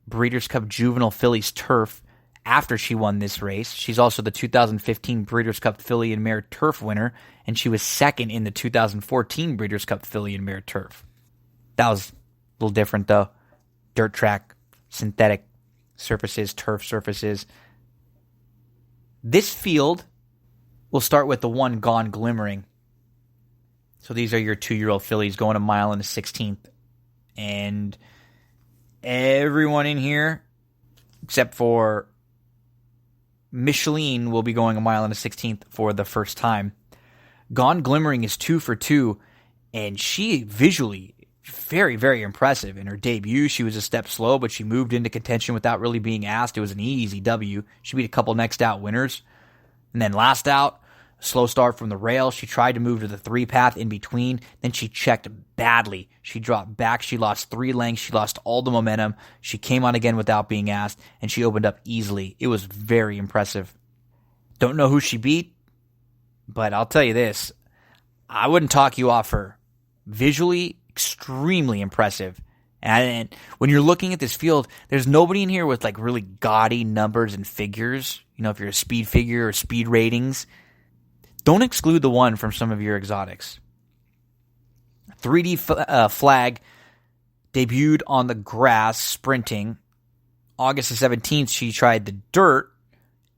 Breeders' Cup Juvenile Fillies Turf after she won this race. She's also the 2015 Breeders' Cup Filly and Mare Turf winner, and she was second in the 2014 Breeders' Cup Filly and Mare Turf. That was a little different, though. Dirt track, synthetic surfaces, turf surfaces. This field, we'll start with the one Gone Glimmering. So these are your 2-year-old fillies going a mile and a 16th. And everyone in here, except for Micheline, will be going a mile and a 16th for the first time. Gone Glimmering is 2 for 2, and she visually very, very impressive. In her debut, she was a step slow, but she moved into contention without really being asked. It was an easy W. She beat a couple next out winners. And then last out, slow start from the rail. She tried to move to the 3-path in between. Then she checked badly. She dropped back. She lost 3 lengths. She lost all the momentum. She came on again without being asked, and she opened up easily. It was very impressive. Don't know who she beat, but I'll tell you this. I wouldn't talk you off her. Visually, extremely impressive. And when you're looking at this field, there's nobody in here with like really gaudy numbers and figures. You know, if you're a speed figure or speed ratings, don't exclude the one from some of your exotics. 3D Flag debuted on the grass sprinting. August the 17th, she tried the dirt,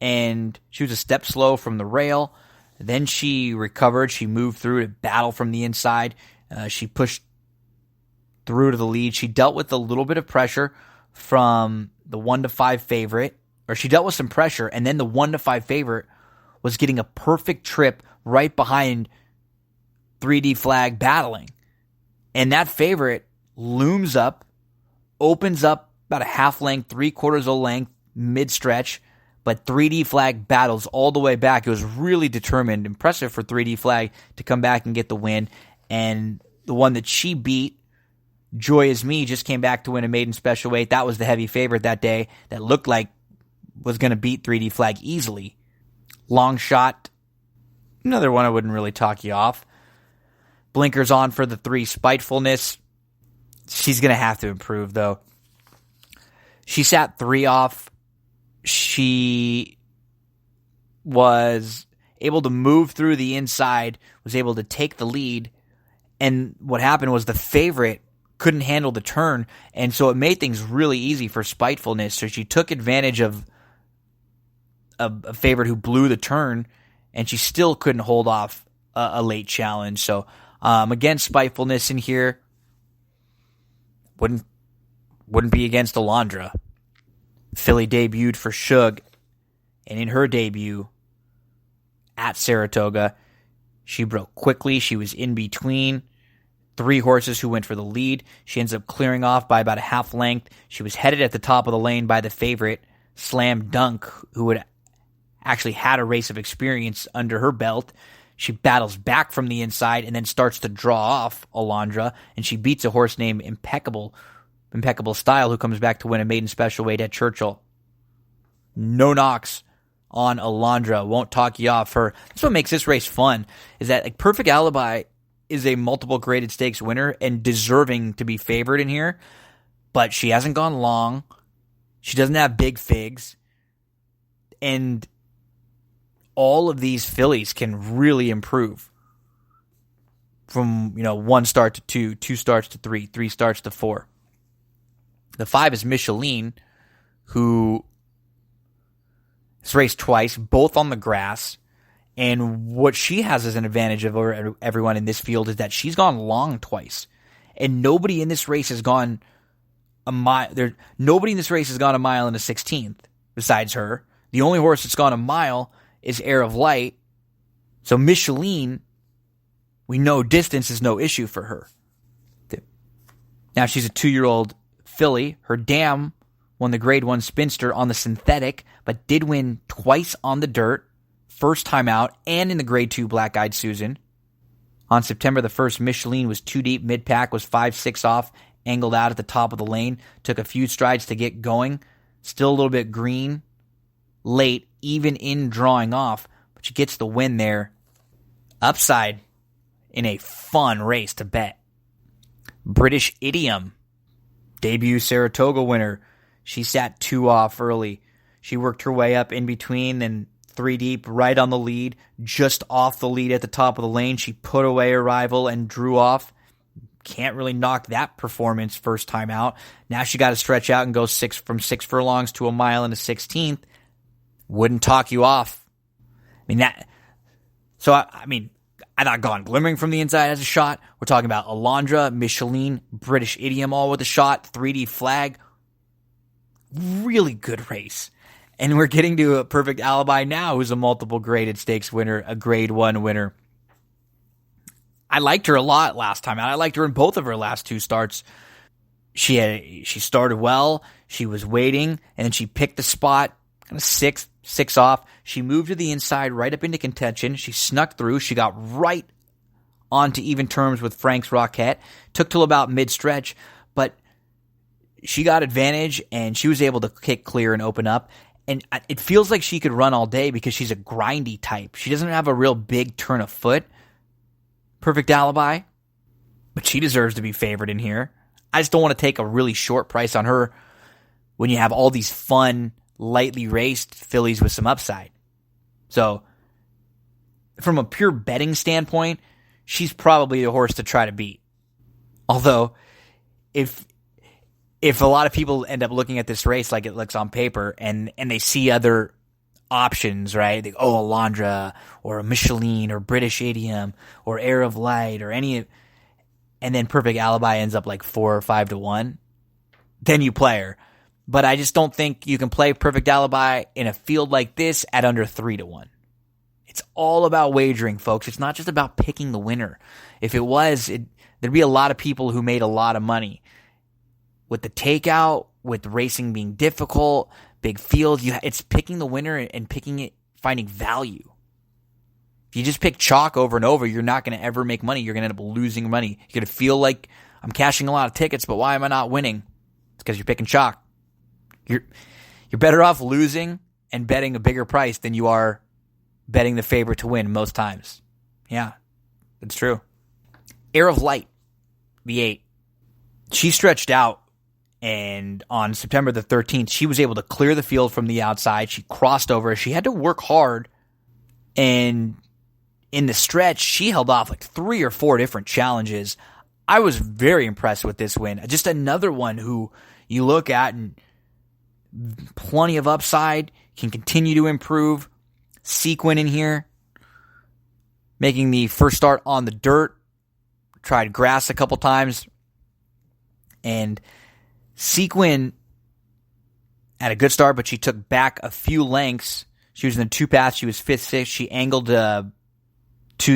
and she was a step slow from the rail. Then she recovered. She moved through to battle from the inside. She pushed through to the lead. She dealt with a little bit of pressure from the 1-5 favorite, or she dealt with some pressure, and then the 1-5 favorite was getting a perfect trip right behind 3D Flag battling. And that favorite looms up, opens up about a half length, 3/4 of a length, mid-stretch, but 3D Flag battles all the way back. It was really determined. Impressive for 3D Flag to come back and get the win. And the one that she beat, Joy Is Me, just came back to win a maiden special weight. That was the heavy favorite that day that looked like was going to beat 3D Flag easily. Long Shot, another one I wouldn't really talk you off. Blinkers on for the 3, Spitefulness. She's going to have to improve, though. She sat 3 off. She was able to move through the inside, was able to take the lead, and what happened was the favorite couldn't handle the turn, and so it made things really easy for Spitefulness. So she took advantage of a favorite who blew the turn, and she still couldn't hold off a late challenge. So again, Spitefulness in here wouldn't be against Alondra. Filly debuted for Shug, and in her debut at Saratoga, she broke quickly. She was in between 3 horses who went for the lead. She ends up clearing off by about a half length. She was headed at the top of the lane by the favorite, Slam Dunk, who had actually had a race of experience under her belt. She battles back from the inside and then starts to draw off Alondra, and she beats a horse named Impeccable Style, who comes back to win a maiden special weight at Churchill. No knocks on Alondra. Won't talk you off her. That's what makes this race fun, is that like Perfect Alibi is a multiple graded stakes winner and deserving to be favored in here, but she hasn't gone long. She doesn't have big figs, and all of these fillies can really improve from 1 start to 2, 2 starts to 3, 3 starts to 4. The 5 is Micheline, who has raced twice, both on the grass. And what she has as an advantage over everyone in this field is that she's gone long twice. And nobody in this race has gone a mile. Nobody in this race has gone a mile and a 16th besides her. The only horse that's gone a mile is Air of Light. So Micheline, we know distance is no issue for her. Now she's a 2-year-old filly. Her dam won the Grade 1 Spinster on the synthetic, but did win twice on the dirt, first time out, and in the Grade 2 Black Eyed Susan. On September the 1st, Micheline was too deep, mid-pack, was 5-6 off, angled out at the top of the lane, took a few strides to get going, still a little bit green, late, even in drawing off, but she gets the win there. Upside in a fun race to bet. British Idiom, debut Saratoga winner. She sat 2 off early. She worked her way up in between and 3 deep, right on the lead, just off the lead at the top of the lane. She put away her rival and drew off. Can't really knock that performance first time out. Now she got to stretch out and go from 6 furlongs to a mile and a 16th. Wouldn't talk you off. I thought Gone Glimmering from the inside has a shot. We're talking about Alondra, Micheline, British Idiom all with a shot, 3D Flag. Really good race. And we're getting to a Perfect Alibi now, who's a multiple graded stakes winner, a Grade 1 winner. I liked her a lot last time out. I liked her in both of her last 2 starts. She started well. She was waiting, and then she picked the spot, kind of 6 off. She moved to the inside, right up into contention. She snuck through. She got right onto even terms with Frank's Rocket. Took till about mid-stretch, but she got advantage, and she was able to kick clear and open up. And it feels like she could run all day because she's a grindy type. She doesn't have a real big turn of foot. Perfect Alibi. But she deserves to be favored in here. I just don't want to take a really short price on her when you have all these fun, lightly raced fillies with some upside. So, from a pure betting standpoint, she's probably the horse to try to beat. Although, if a lot of people end up looking at this race like it looks on paper and they see other options, right? They go, Alondra or Micheline or British Idiom or Air of Light or and then Perfect Alibi ends up like 4 or 5 to 1, then you play her. But I just don't think you can play Perfect Alibi in a field like this at under 3 to 1. It's all about wagering, folks. It's not just about picking the winner. If it was, there'd be a lot of people who made a lot of money. With the takeout, with racing being difficult, big field, it's picking the winner and picking it, finding value. If you just pick chalk over and over, you're not going to ever make money. You're going to end up losing money. You're going to feel like I'm cashing a lot of tickets, but why am I not winning? It's because you're picking chalk. You're better off losing and betting a bigger price than you are betting the favorite to win most times. Yeah, it's true. Air of Light, the 8. She stretched out, and on September the 13th, she was able to clear the field from the outside. She crossed over. She had to work hard, and in the stretch, she held off like 3 or 4 different challenges. I was very impressed with this win. Just another one who you look at and plenty of upside, can continue to improve. Sequin in here, making the first start on the dirt. Tried grass a couple times. And Sequin had a good start, but she took back a few lengths. She was in the 2 paths. She was 5th, 6th. She angled to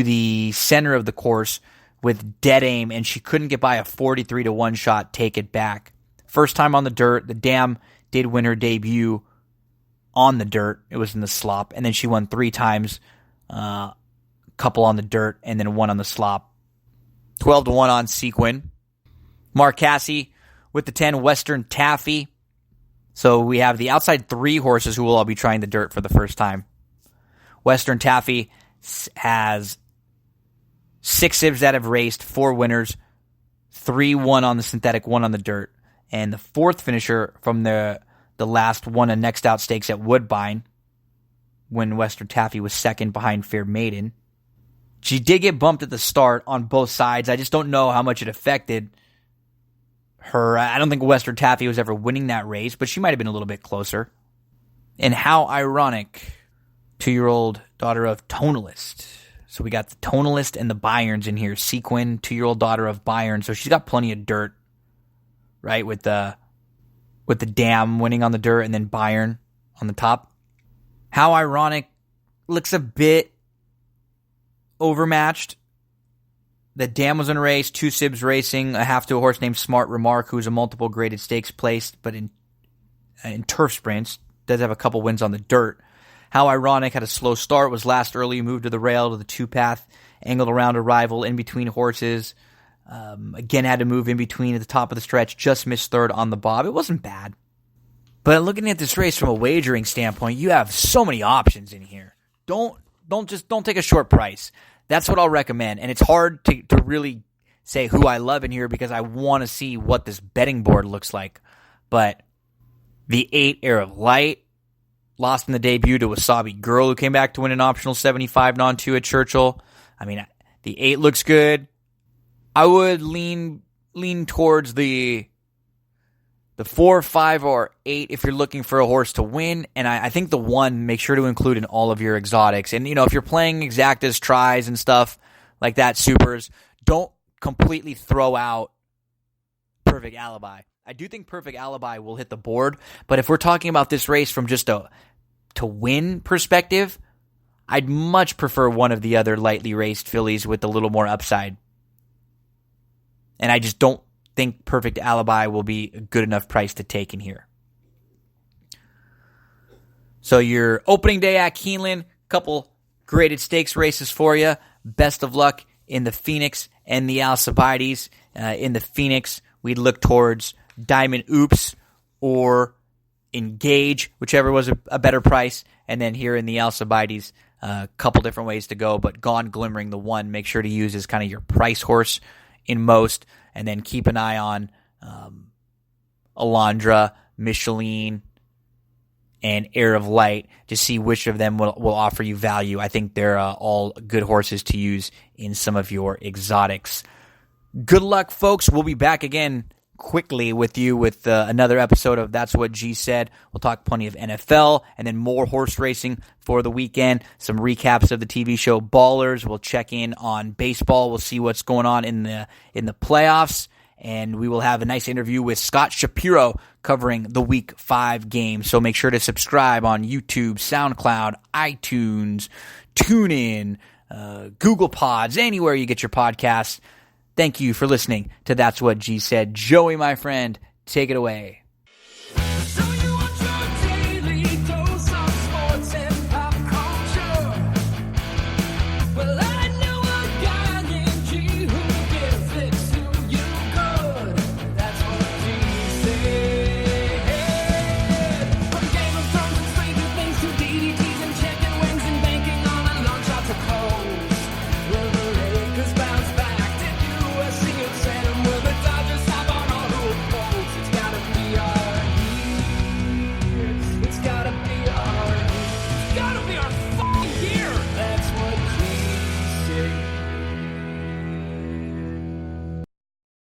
the center of the course with dead aim, and she couldn't get by a 43 to 1 shot, take it back. First time on the dirt. The dam did win her debut on the dirt. It was in the slop. And then she won 3 times, a couple on the dirt, and then 1 on the slop. 12 to 1 on Sequin. Marcassi with the 10, Western Taffy. So we have the outside 3 horses who will all be trying the dirt for the first time. Western Taffy has 6 sibs that have raced, 4 winners, 3 won on the synthetic, 1 on the dirt. And the 4th finisher from the last won a next out stakes at Woodbine when Western Taffy was 2nd behind Fair Maiden. She did get bumped at the start on both sides. I just don't know how much it affected her. I don't think Western Taffy was ever winning that race, but she might have been a little bit closer. And how ironic, 2-year-old daughter of Tonalist. So we got the Tonalist and the Bayerns in here. Sequin, 2-year-old daughter of Bayern. So she's got plenty of dirt, right? With the Dam winning on the dirt and then Bayern on the top. How Ironic looks a bit overmatched. The dam was in a race, 2 Sibs racing, a half to a horse named Smart Remark, who's a multiple graded stakes placed, but in turf sprints, does have a couple wins on the dirt. How Ironic had a slow start, was last early, moved to the rail to the 2-path, angled around a rival in between horses. Again, had to move in between at the top of the stretch, just missed third on the bob. It wasn't bad. But looking at this race from a wagering standpoint, you have so many options in here. Don't take a short price. That's what I'll recommend. And it's hard to really say who I love in here because I want to see what this betting board looks like. But the 8 Air of Light lost in the debut to Wasabi Girl, who came back to win an optional 75 non-2 at Churchill. I mean, the 8 looks good. I would lean towards the 4, 5, or 8 if you're looking for a horse to win. And I think the 1, make sure to include in all of your exotics. And, if you're playing exactas, tries, and stuff like that, supers, don't completely throw out Perfect Alibi. I do think Perfect Alibi will hit the board. But if we're talking about this race from just a to-win perspective, I'd much prefer one of the other lightly raced fillies with a little more upside. And I just don't think Perfect Alibi will be a good enough price to take in here. So your opening day at Keeneland, couple graded stakes races for you. Best of luck in the Phoenix and the Alcibiades. In the Phoenix, we'd look towards Diamond Oops or Engage, whichever was a better price. And then here in the Alcibiades, a couple different ways to go, but Gone Glimmering, the 1, make sure to use as kind of your price horse in most, and then keep an eye on Alondra, Micheline, and Air of Light to see which of them will offer you value. I think they're all good horses to use in some of your exotics. Good luck, folks. We'll be back again quickly with you with another episode of That's What G Said. We'll talk plenty of NFL and then more horse racing for the weekend. Some recaps of the TV show Ballers. We'll check in on baseball. We'll see what's going on in the playoffs. And we will have a nice interview with Scott Shapiro covering the Week 5 game. So make sure to subscribe on YouTube, SoundCloud, iTunes, TuneIn, Google Pods, anywhere you get your podcasts. Thank you for listening to That's What G Said. Joey, my friend, take it away.